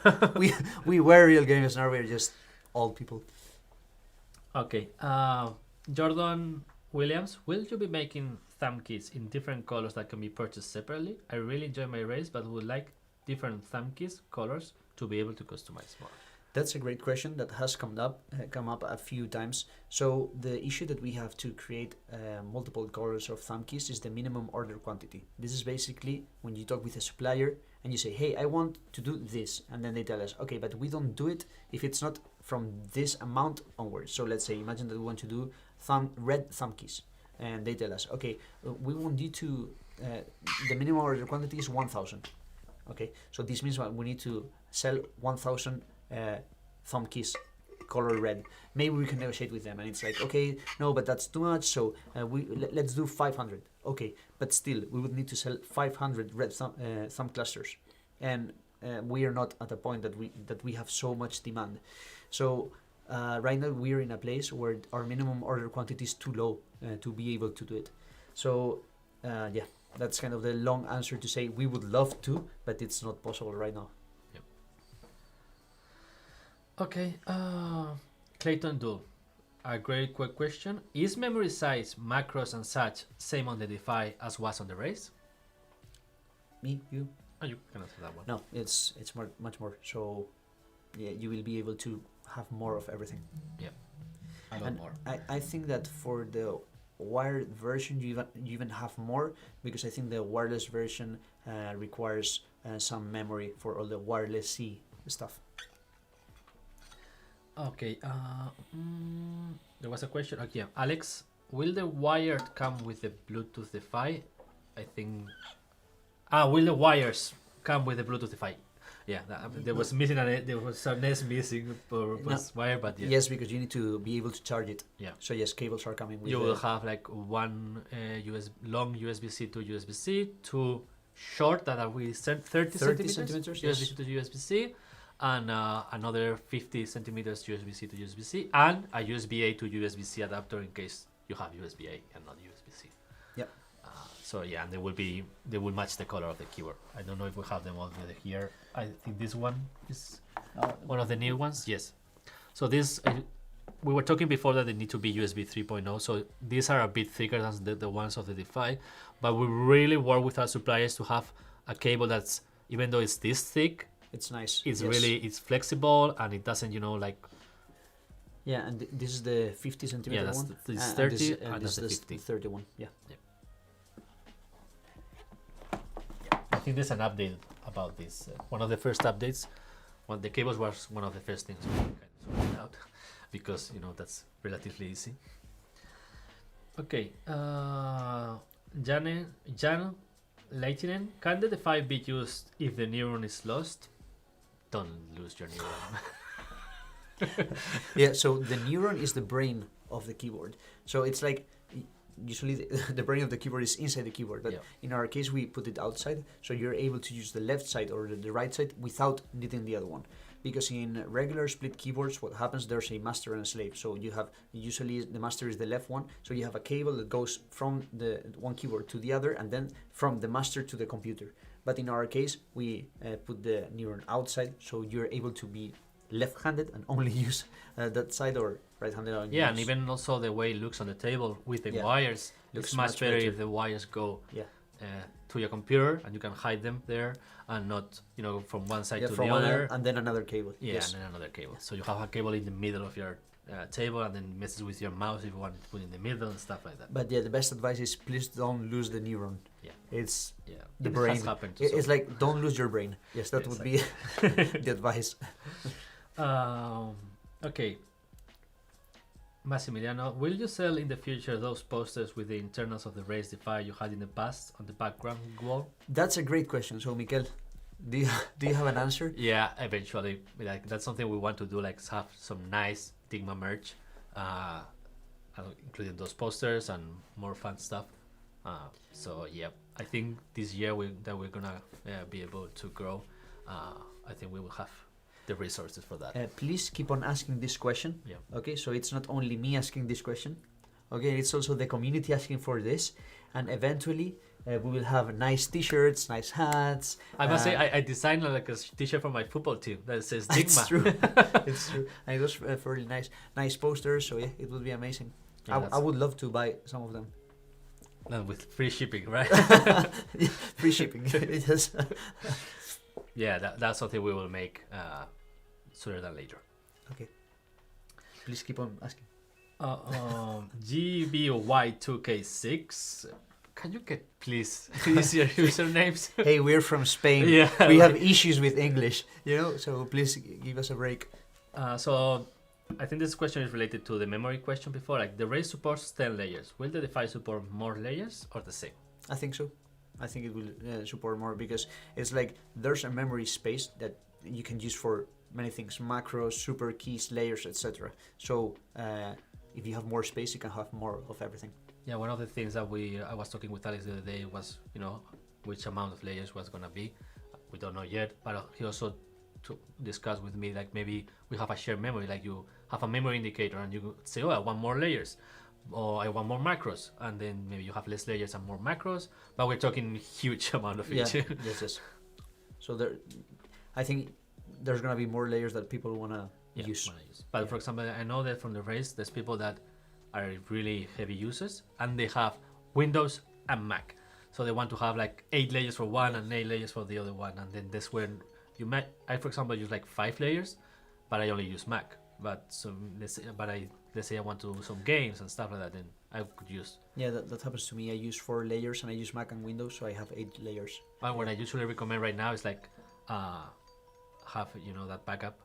we were real gamers. Now we're just old people.
Okay, Jordan Williams, will you be making thumb keys in different colors that can be purchased separately? I really enjoy my Raise, but would like different thumb keys colors to be able to customize more.
That's a great question that has come up a few times. So the issue that we have to create multiple colors of thumb keys is the minimum order quantity. This is basically when you talk with a supplier and you say, hey, I want to do this. And then they tell us, okay, but we don't do it if it's not from this amount onwards. So let's say, imagine that we want to do red thumb keys. And they tell us, okay, we want you to, the minimum order quantity is 1,000. Okay, so this means we need to sell 1,000 thumb keys color red. Maybe we can negotiate with them, and it's like, okay, no, but that's too much. So let's do 500. Okay, but still, we would need to sell 500 red thumb clusters, and we are not at a point that we have so much demand. So right now we're in a place where our minimum order quantity is too low to be able to do it. So yeah, that's kind of the long answer to say we would love to, but it's not possible right now.
Yep. Okay, Clayton Dool, a great quick question. Is memory size, macros and such same on the Defy as was on the Raise?
Me, you?
Oh, you can answer that one.
No, it's much more. So yeah, you will be able to have more of everything.
Yeah, a lot more.
I think that for the wired version you even have more, because I think the wireless version requires some memory for all the wireless C stuff.
Okay, there was a question. Okay, yeah. Alex, will the wired come with the Bluetooth Defy? I think. Will the wires come with the Bluetooth Defy? Yeah, there was missing there was some S missing for wire, but yeah.
Yes, because you need to be able to charge it.
Yeah.
So yes, cables are coming with.
You will have like one long USB-C to USB-C, two short that are with 30 centimeters
yes.
USB-C to USB-C, and another 50 centimeters USB-C to USB-C, and a USB-A to USB-C adapter in case you have USB-A and not USB-C.
Yep.
So yeah, and they will match the color of the keyboard. I don't know if we have them all together here. I think this one is one of the new ones. Yes. So this we were talking before that they need to be USB 3.0. So these are a bit thicker than the ones of the Defy, but we really work with our suppliers to have a cable that's, even though it's this thick,
it's nice.
It's really flexible and it doesn't like.
Yeah, and this is the 50 centimeter one.
Yeah, this is 30 and
this
that's
is
the 50.
31. Yeah.
I think there's an update about this. One of the first updates, the cables was one of the first things we kind of sorted out because that's relatively easy. Okay, Jan Leitinen, can the Defy be used if the neuron is lost? Don't lose your neuron.
Yeah, so the neuron is the brain of the keyboard. So it's like usually the brain of the keyboard is inside the keyboard, but in our case we put it outside, so you're able to use the left side or the right side without needing the other one. Because in regular split keyboards, what happens, there's a master and a slave. So you have, usually the master is the left one, so you have a cable that goes from the one keyboard to the other and then from the master to the computer. But in our case, we put the neuron outside, so you're able to be left-handed and only use that side, or right-handed.
Yeah, and even also the way it looks on the table with the wires, looks much better if the wires go to your computer and you can hide them there and not from one side to the other.
And then another cable.
Yeah, and then another cable. So you have a cable in the middle of your table and then messes with your mouse if you want to put in the middle and stuff like that.
But yeah, the best advice is please don't lose the neuron.
Yeah,
it's
the
brain.
Has happened
It's like don't lose your brain. Yes, that would be the advice.
Okay, Massimiliano, will you sell in the future those posters with the internals of the Raise Defy you had in the past on the background wall?
That's a great question. So, Mikel, do you have an answer?
Yeah, eventually. Like that's something we want to do. Like have some nice Dygma merch, including those posters and more fun stuff. So yeah, I think this year we're gonna be able to grow. I think we will have the resources for that.
Please keep on asking this question.
Yeah.
Okay, so it's not only me asking this question. Okay, it's also the community asking for this, and eventually we will have nice T-shirts, nice hats.
I must say, I designed like a T-shirt for my football team that says Dygma.
It's true. It's true, and it was really nice posters. So yeah, it would be amazing.
Yeah,
I would love to buy some of them.
And with free shipping, right?
Yeah, free shipping. Yes.
Yeah, that's something we will make sooner than later.
Okay. Please keep on asking. GBY2K6.
Can you get please your usernames?
Hey, we're from Spain.
Yeah,
we have issues with English, so please give us a break.
So I think this question is related to the memory question before. Like the Raise supports 10 layers. Will the Defy support more layers or the same?
I think so. I think it will support more because it's like there's a memory space that you can use for many things: macros, super keys, layers, etc. So if you have more space, you can have more of everything.
Yeah, one of the things that I was talking with Alex the other day was, you know, which amount of layers was gonna be. We don't know yet, but he also discussed with me, like, maybe we have a shared memory, like you have a memory indicator and you say, oh, I want more layers, or I want more macros, and then maybe you have less layers and more macros, but we're talking huge amount of each.
Yes. So there, I think there's gonna be more layers that people wanna use.
But for example, I know that from the Raise, there's people that are really heavy users and they have Windows and Mac, so they want to have like 8 layers for one and 8 layers for the other one, and then that's when you might. I, for example, use like 5 layers, but I only use Mac. But let's say I want to do some games and stuff like that, then I could use.
Yeah, that happens to me. I use 4 layers and I use Mac and Windows, so I have 8 layers.
But what I usually recommend right now is like have, you know, that backup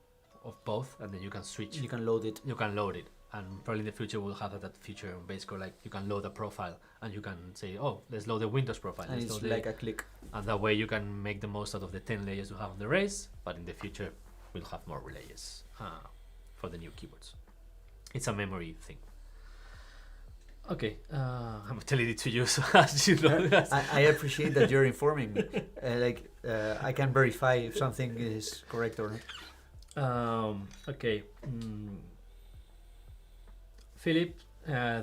of both, and then you can switch.
You can load it.
You can load it, and probably in the future we'll have that feature on Bazecor, like you can load a profile and you can say, oh, let's load the Windows profile.
And it's like a click.
And that way you can make the most out of the 10 layers you have on the Raise, but in the future we'll have more layers for the new keyboards. It's a memory thing. Okay, I'm telling it to you, so as you know.
I appreciate that you're informing me. I can verify if something is correct or not.
Okay. Philip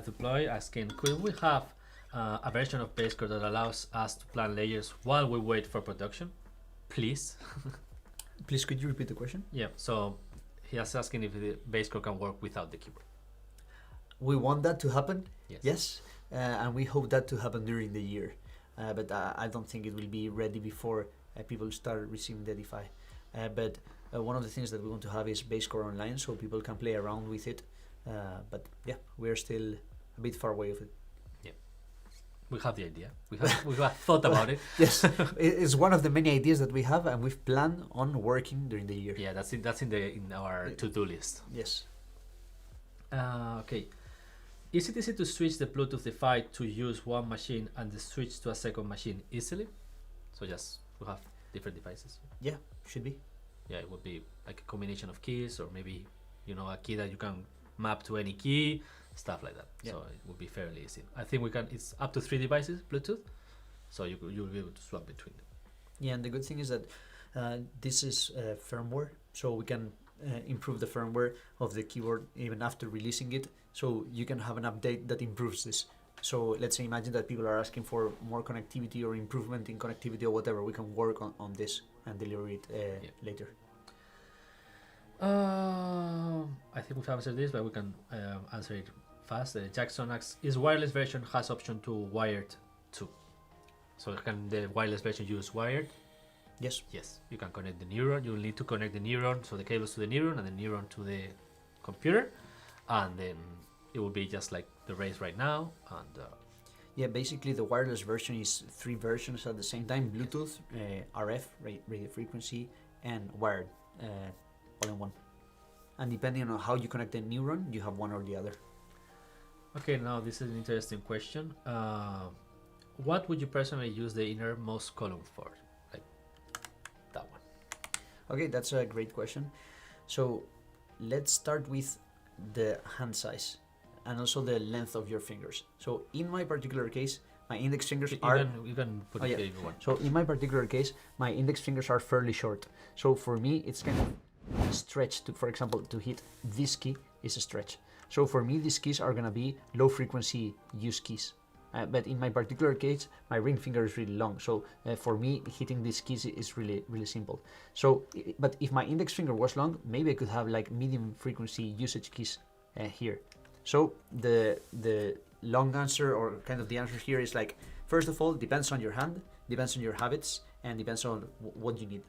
Deploy asking, could we have a version of Bazecor that allows us to plan layers while we wait for production? Please.
Please, could you repeat the question?
Yeah, so he is asking if the Bazecor can work without the keyboard.
We want that to happen,
yes.
And we hope that to happen during the year. But I don't think it will be ready before people start receiving the Defy. But one of the things that we want to have is Bazecor online, so people can play around with it. But yeah, we're still a bit far away of it.
Yeah, we have the idea. We have thought about it.
Yes, it's one of the many ideas that we have, and we've planned on working during the year.
Yeah, that's in our to-do list.
Yes.
Okay. Is it easy to switch the Bluetooth Defy to use one machine and the switch to a second machine easily? So just to have different devices.
Yeah, should be.
Yeah, it would be like a combination of keys, or maybe, you know, a key that you can map to any key, stuff like that. Yeah. So it would be fairly easy. I think we can. It's up to 3 devices Bluetooth, so you'll be able to swap between them.
Yeah, and the good thing is that this is firmware, so we can improve the firmware of the keyboard even after releasing it, so you can have an update that improves this. So let's say, imagine that people are asking for more connectivity or improvement in connectivity or whatever, we can work on this and deliver it later.
I think we've answered this, but we can answer it fast. Jackson asks, is wireless version has option to wired too? So can the wireless version use wired?
Yes.
Yes, you can connect the Neuron. You'll need to connect the Neuron, so the cables to the Neuron and the Neuron to the computer, and then it will be just like the Raise right now. And
yeah, basically the wireless version is 3 versions at the same time: Bluetooth, RF, radio frequency, and wired, all in one. And depending on how you connect the Neuron, you have one or the other.
Okay, now this is an interesting question. What would you personally use the innermost column for? Like that one.
Okay, that's a great question. So let's start with the hand size and also the length of your fingers. So in my particular case, my index fingers are...
You can put it if you want.
So in my particular case, my index fingers are fairly short. So for me, it's kind of a stretch to, for example, to hit this key is a stretch. So for me, these keys are gonna be low frequency use keys. But in my particular case, my ring finger is really long. So for me, hitting these keys is really simple. So, but if my index finger was long, maybe I could have like medium frequency usage keys here. So the long answer, or kind of the answer here, is like, first of all, depends on your hand, depends on your habits, and depends on what you need.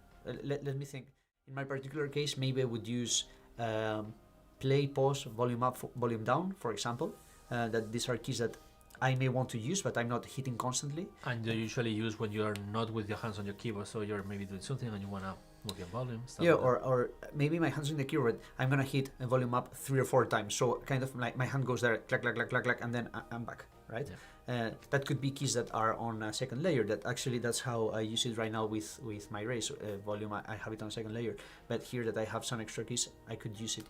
Let me think. In my particular case, maybe I would use play, pause, volume up, volume down, for example. That these are keys that I may want to use, but I'm not hitting constantly.
And you usually use when you're not with your hands on your keyboard, so you're maybe doing something and you want to move your volume.
Yeah, like or maybe my hands on the keyboard, I'm going to hit a volume up 3 or 4 times. So kind of like my hand goes there, clack, clack, clack, clack, clack, and then I'm back, right? that could be keys that are on a second layer. That's how I use it right now with my Raise volume. I have it on second layer, but here that I have some extra keys, I could use it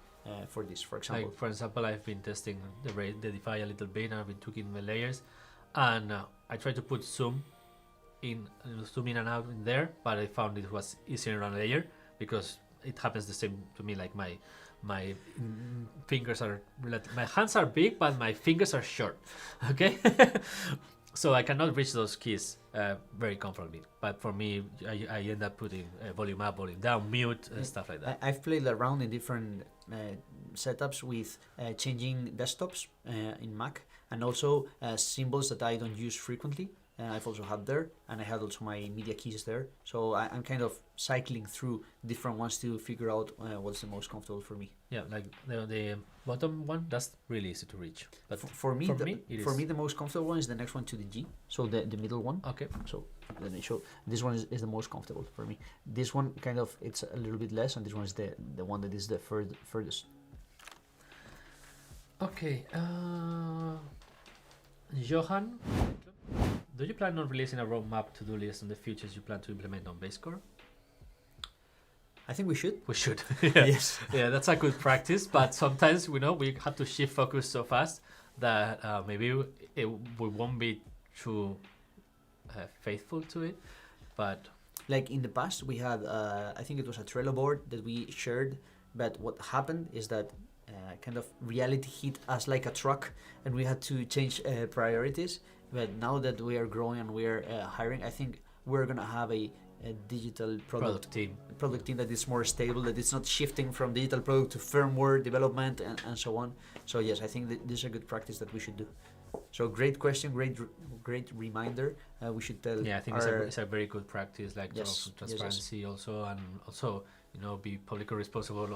for this, for example.
Like for example, I've been testing the Defy a little bit, and I've been tweaking the layers, and I tried to put zoom in and out in there, but I found it was easier on a layer because it happens the same to me. Like my fingers are my hands are big, but my fingers are short. Okay. So I cannot reach those keys very comfortably. But for me, I end up putting volume up, volume down, mute, stuff like that.
I've played around in different setups with changing desktops in Mac, and also symbols that I don't use frequently. I've also had there, and I had also my media keys there. So I'm kind of cycling through different ones to figure out what's the most comfortable for me.
Yeah, like the bottom one, that's really easy to reach. But
for me, the most comfortable one is the next one to the G. So the middle one.
Okay.
So let me show. This one is the most comfortable for me. This one kind of, it's a little bit less, and this one is the one that is the furthest.
Okay. Johan, do you plan on releasing a roadmap to-do list on the features you plan to implement on Bazecor?
I think we should.
We should.
Yes.
Yeah, that's a good practice, but sometimes we have to shift focus so fast that maybe we won't be too faithful to it. But
like in the past, we had I think it was a Trello board that we shared, but what happened is that kind of reality hit us like a truck, and we had to change priorities. But now that we are growing and we are hiring, I think we're gonna have a digital product team that is more stable, that it's not shifting from digital product to firmware development and so on. So yes, I think that this is a good practice that we should do. So great question, great reminder. We should tell.
Yeah, I think it's a very good practice, like yes, transparency also, and also be publicly responsible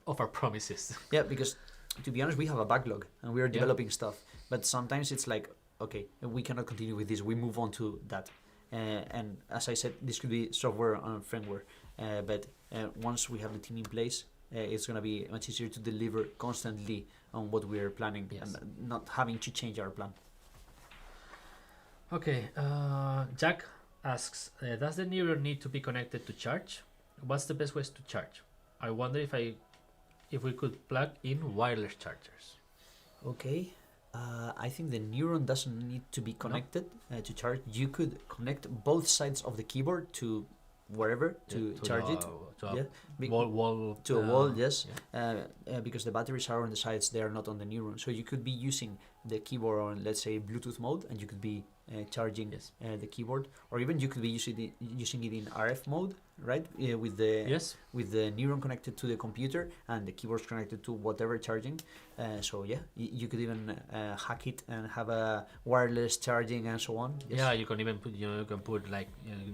of our promises.
Yeah, because to be honest, we have a backlog and we are developing stuff, but sometimes it's like, okay, we cannot continue with this. We move on to that. And as I said, this could be software and firmware. But once we have the team in place, it's going to be much easier to deliver constantly on what we are planning, and not having to change our plan.
Okay, Jack asks, does the Neuron need to be connected to charge? What's the best ways to charge? I wonder if we could plug in wireless chargers.
Okay. I think the Neuron doesn't need to be connected to charge. You could connect both sides of the keyboard to wherever to charge it. To a wall, yes. Yeah. Because the batteries are on the sides, they are not on the Neuron. So you could be using the keyboard on, let's say, Bluetooth mode, and you could be charging the keyboard, or even you could be using it in RF mode, right? With the Neuron connected to the computer and the keyboard's connected to whatever charging. So yeah, you could even hack it and have a wireless charging and so on. Yes.
Yeah, you can even put like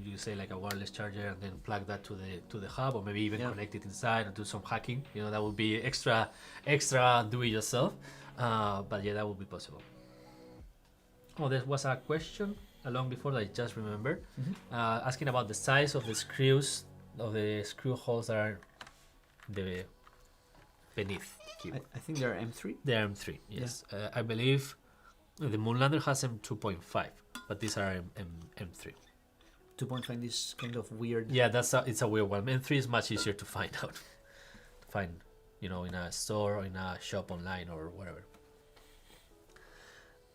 you say like a wireless charger and then plug that to the hub, or maybe even connect it inside and do some hacking. That would be extra do it yourself. But yeah, that would be possible. Oh, there was a question along before that I just remembered, asking about the size of the screws, of the screw holes that are beneath the keyboard.
I think they're M3.
They're M3, yes. Yeah. I believe the Moonlander has M2.5, but these are M3.
2.5 is kind of weird.
Yeah, it's a weird one. M3 is much easier to find out. In a store or in a shop online or whatever.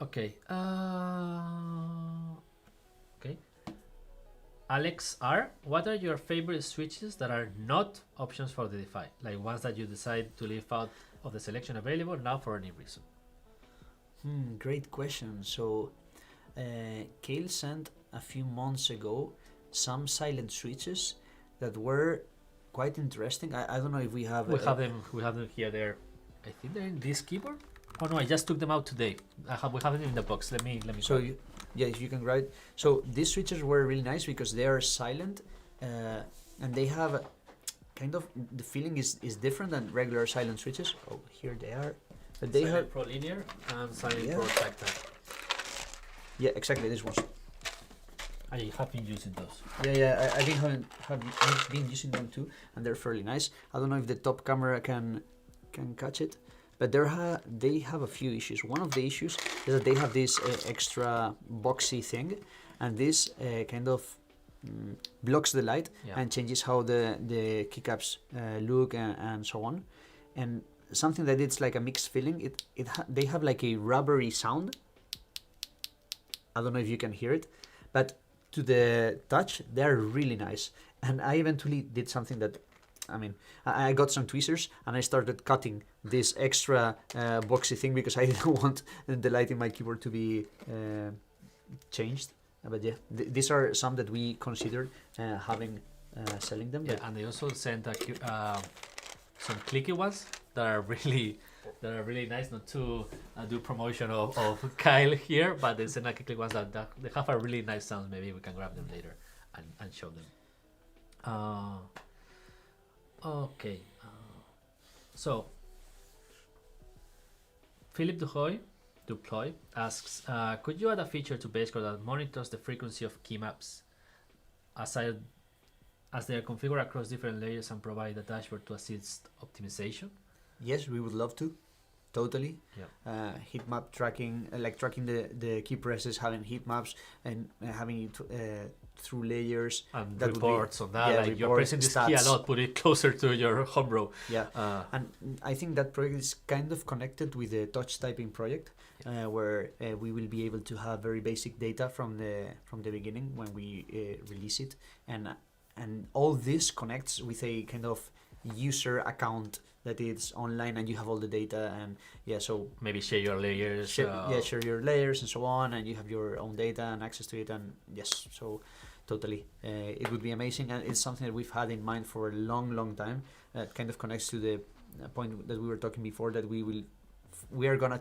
Okay. Okay. Alex R, what are your favorite switches that are not options for the Defy? Like ones that you decide to leave out of the selection available now for any reason?
Great question. So, Kale sent a few months ago some silent switches that were quite interesting. I don't know if we have.
We have them here. There, I think they're in this keyboard. Oh no, I just took them out today. We have them in the box. Let me.
So if you can write. So these switches were really nice because they are silent, and they have kind of the feeling is different than regular silent switches. Oh, here they are. But they
silent Pro Linear and Silent Pro Tactile.
Yeah, exactly. These ones.
I have been using those.
Yeah, I've been using them too, and they're fairly nice. I don't know if the top camera can catch it, but they have a few issues. One of the issues is that they have this extra boxy thing, and this kind of blocks the light and changes how the keycaps look and so on. And something that it's like a mixed feeling. They have like a rubbery sound. I don't know if you can hear it, but to the touch, they're really nice. And I eventually did something that, I mean, I got some tweezers and I started cutting this extra boxy thing because I didn't want the light in my keyboard to be changed. But yeah, these are some that we considered selling them.
Yeah, and they also sent some clicky ones that are really nice. Not to do promotion of Kyle here, but they sent clicky ones that they have a really nice sound. Maybe we can grab them later and show them. Okay. So Philip Duploy asks, could you add a feature to Bazecor that monitors the frequency of key maps as they are configured across different layers and provide a dashboard to assist optimization?
Yes, we would love to. Totally.
Yeah.
Heat map tracking, like tracking the key presses, having heat maps and having it through layers.
And
that
reports on that.
Yeah,
like you're pressing this key a lot, put it closer to your home row.
Yeah. And I think that project is kind of connected with the touch typing project, where we will be able to have very basic data from the beginning when we release it, and all this connects with a kind of user account that it's online and you have all the data, and so
maybe share your layers.
Share your layers and so on, and you have your own data and access to it, and so totally it would be amazing, and it's something that we've had in mind for a long time. That kind of connects to the point that we were talking before, that we are gonna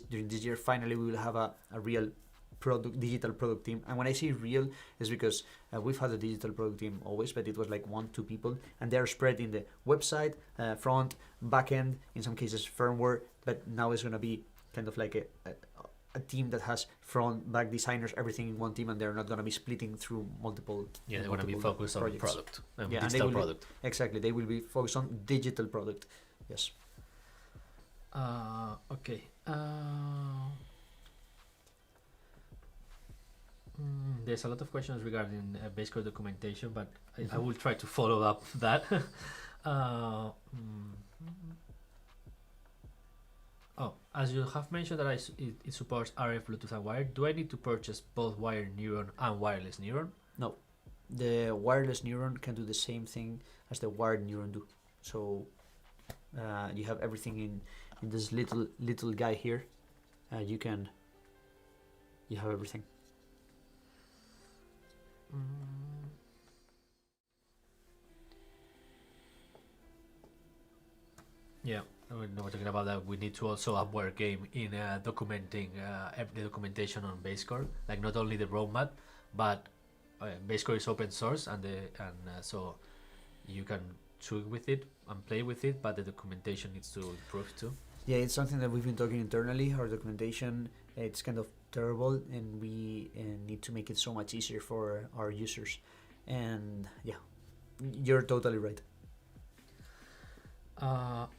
during this year finally we will have a real digital product team. And when I say real, is because we've had a digital product team always, but it was like 1-2 people, and they're spread in the website, front, back end, in some cases firmware, but now it's going to be kind of like a team that has front, back designers, everything in one team, and they're not going to be splitting through multiple
they're going to be focused
projects.
On product,
digital
product.
Exactly, they will be focused on digital product. Yes.
Okay. There's a lot of questions regarding Bazecor documentation, but I will try to follow up that. As you have mentioned that it supports RF, Bluetooth, and wire, do I need to purchase both wired Neuron and wireless Neuron?
No. The wireless Neuron can do the same thing as the wired Neuron do. So you have everything in this little guy here. You have everything.
Yeah, we're talking about that. We need to also up our game in documenting the documentation on Bazecor, like not only the roadmap, but Bazecor is open source, and so you can tweak with it and play with it, but the documentation needs to improve too. Yeah,
it's something that we've been talking internally. Our documentation, it's kind of terrible, and we need to make it so much easier for our users. And you're totally right.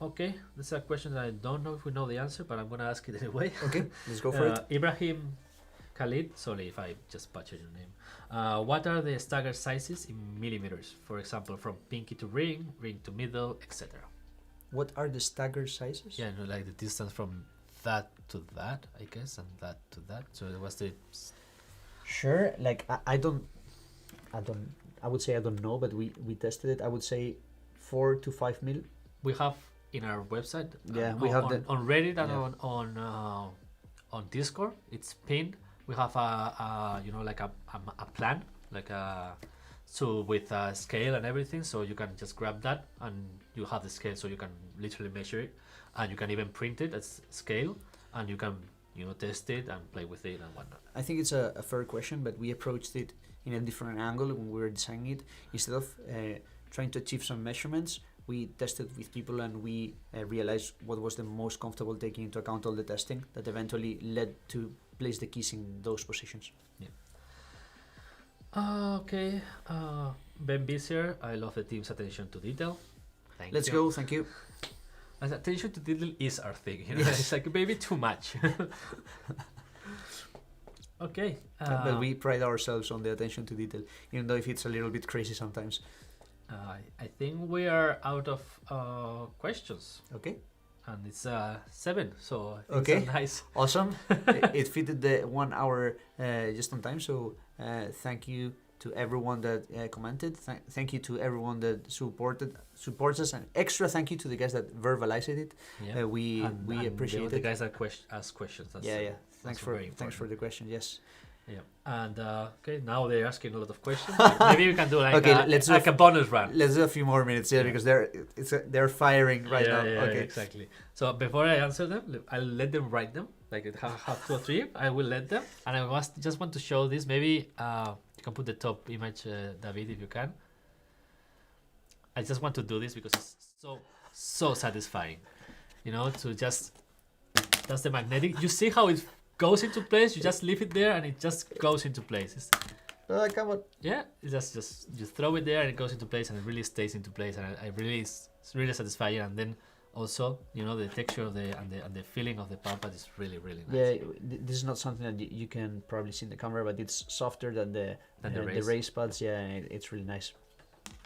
Okay, this is a question that I don't know if we know the answer, but I'm gonna ask it anyway.
Okay, let's go for it.
Ibrahim Khalid, sorry if I just butchered your name. What are the stagger sizes in millimeters? For example, from pinky to ring to middle, etc.
What are the stagger sizes?
Yeah, no, like the distance from that to that, I guess, and that to that. So it was the.
Sure, like I would say I don't know, but we tested it. I would say 4 to 5 mil.
We have in our website.
We have
on Reddit and on Discord. It's pinned. We have a plan, like with a scale and everything. So you can just grab that, and you have the scale, so you can literally measure it, and you can even print it as scale, and you can test it and play with it and whatnot.
I think it's a fair question, but we approached it in a different angle when we were designing it. Instead of trying to achieve some measurements, we tested with people, and we realized what was the most comfortable, taking into account all the testing that eventually led to place the keys in those positions.
Yeah. Okay. Ben Bissier, I love the team's attention to detail.
Let's go. Thank you.
As attention to detail is our thing, you know.
Yes.
It's like maybe too much. Okay.
But we pride ourselves on the attention to detail, even though if it's a little bit crazy sometimes.
I think we are out of questions,
Okay.
and it's 7, so I think
Okay.
it's a nice.
Awesome. It fitted the 1 hour just on time. So thank you to everyone that commented. Thank you to everyone that supports us, and extra thank you to the guys that verbalized it.
Yeah.
We appreciate
the
it.
guys that ask questions. That's,
Yeah. Thanks
very
for
important.
the question. Yes.
Yeah. And okay, now they're asking a lot of questions. Maybe we can do like
Okay, let's do
a bonus round.
Let's do a few more minutes, yeah,
Yeah.
because they're firing right now.
Yeah,
Okay.
exactly. So before I answer them, I'll let them write them. Like have 2 or 3. I will let them, and I just want to show this. Maybe you can put the top image, David, if you can. I just want to do this because it's so satisfying, you know, to just that's the magnetic. You see how it goes into place. You just leave it there, and it just goes into place.
Come on.
Yeah, it's just you throw it there and it goes into place, and it really stays into place, and it's really satisfying. And then also, you know, the texture of and the feeling of the pad is really nice.
Yeah, this is not something that you can probably see in the camera, but it's softer than the raise pads. Yeah, and it's really nice.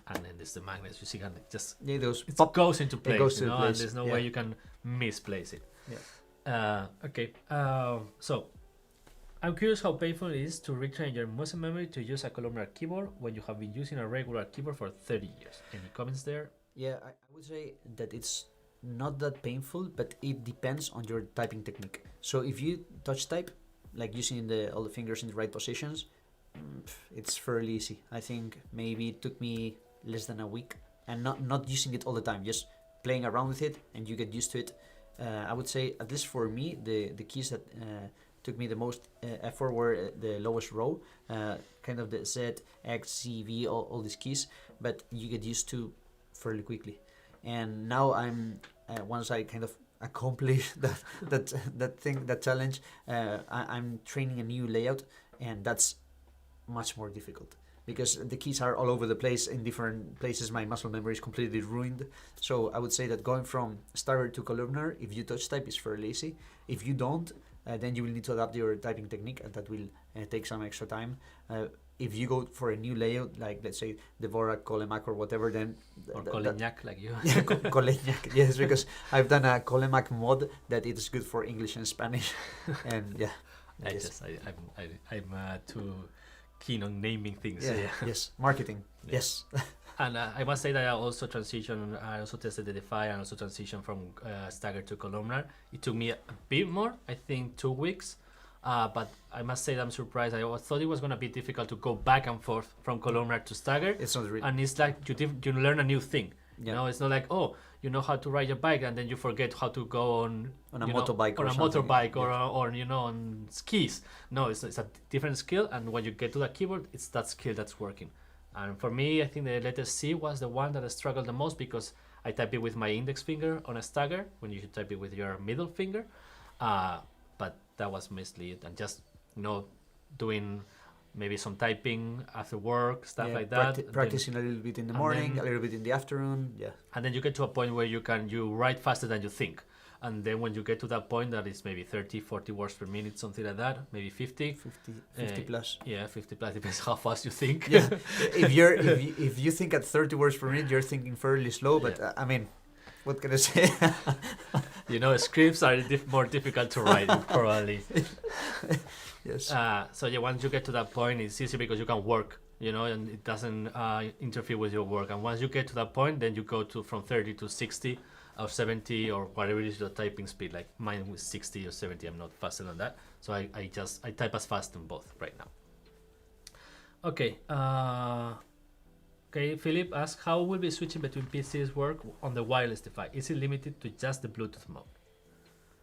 And then there's the magnets. You see, and it just
it
goes into place.
goes
you
to
know,
place.
And there's no way you can misplace it.
Yeah.
Okay. So I'm curious how painful it is to retrain your muscle memory to use a columnar keyboard when you have been using a regular keyboard for 30 years. Any comments there?
Yeah, I would say that it's not that painful, but it depends on your typing technique. So if you touch type, like using all the fingers in the right positions, it's fairly easy. I think maybe it took me less than a week, and not using it all the time, just playing around with it, and you get used to it. I would say, at least for me, the keys that took me the most effort were the lowest row, kind of the Z, X, C, V, all these keys, but you get used to fairly quickly. And now I'm once I kind of accomplish that challenge, I'm training a new layout, and that's much more difficult because the keys are all over the place in different places. My muscle memory is completely ruined. So I would say that going from staggered to columnar, if you touch type, is fairly easy. If you don't, then you will need to adapt your typing technique, and that will take some extra time. If you go for a new layout, like let's say Dvorak, Kolemac, or whatever, then
or Kolenyak, like you.
Yeah, Kolenyak, yes, because I've done a Kolemac mod that is good for English and Spanish, and yeah.
I'm too keen on naming things.
Yeah. Yes, marketing.
Yeah.
Yes.
And I must say that I also transitioned. I also tested the Defy and also transitioned from staggered to columnar. It took me a bit more, I think 2 weeks. But I must say that I'm surprised. I thought it was going to be difficult to go back and forth from columnar to staggered.
It's not really.
And it's like you learn a new thing.
Yeah.
You know, it's not like, oh, you know how to ride your bike and then you forget how to go on
a motorbike
or
or
a
something.
motorbike or,
Yeah.
or you know, on skis. No, it's a different skill, and when you get to the keyboard, it's that skill that's working. And for me, I think the letter C was the one that I struggled the most because I type it with my index finger on a stagger when you should type it with your middle finger. But that was mostly it, and just, you know, doing maybe some typing after work, stuff like that.
Practicing a little bit in the morning, a little bit in the afternoon. Yeah.
And then you get to a point where you write faster than you think. And then when you get to that point, that is maybe 30, 40 words per minute, something like that, maybe 50.
50 plus.
Yeah, 50 plus, depends how fast you think.
Yeah. if you think at 30 words per minute, you're thinking fairly slow, but I mean, what can I say?
You know, scripts are more difficult to write, probably.
Yes.
So yeah, once you get to that point, it's easy because you can work, you know, and it doesn't interfere with your work. And once you get to that point, then you go from 30 to 60 or 70 or whatever it is your typing speed. Like mine was 60 or 70. I'm not faster than that. So I type as fast in both right now. Okay. Okay, Philip asks, how will be switching between PCs work on the wireless Defy? Is it limited to just the Bluetooth mode?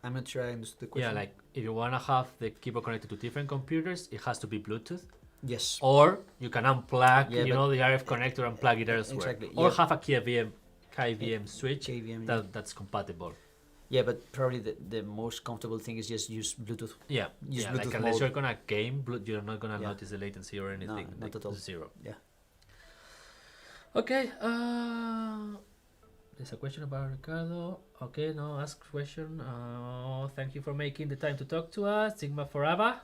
I'm not sure I understood the question.
Yeah, like if you want to have the keyboard connected to different computers, it has to be Bluetooth.
Yes.
Or you can unplug, the RF connector and plug it elsewhere.
Exactly.
Or have a KVM switch
KVM,
that's compatible.
Yeah, but probably the most comfortable thing is just use Bluetooth.
Yeah,
Use Bluetooth
like unless
mode.
you're gonna game, you're not gonna notice the latency or anything.
No, not at all.
Zero.
Yeah.
Okay. there's a question about Ricardo. Okay, no, ask question. Thank you for making the time to talk to us, Dygma Forever.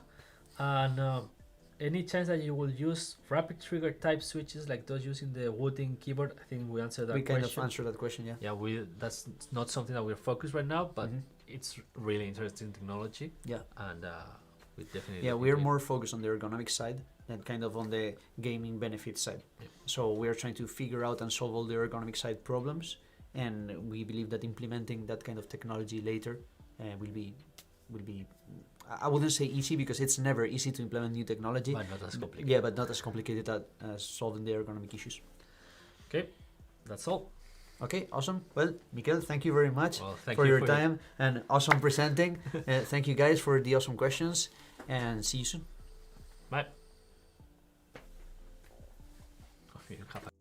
And any chance that you will use rapid trigger type switches like those using the wooden keyboard? I think we answered that
We
question.
kind of answered that question, yeah.
Yeah, that's not something that we're focused right now, but
Mhm.
it's really interesting technology.
Yeah.
And we definitely.
Yeah,
look
we're
into it.
more focused on the ergonomic side and kind of on the gaming benefit side.
Yeah.
So we are trying to figure out and solve all the ergonomic side problems, and we believe that implementing that kind of technology later will be. I wouldn't say easy because it's never easy to implement new technology.
But not as complicated.
Yeah, but not as complicated as solving the ergonomic issues.
Okay, that's all.
Okay, awesome. Well, Mikel, thank you very much
Well, thank
for
you
your time and awesome presenting. Thank you guys for the awesome questions, and see you soon.
Bye. Oh, you have a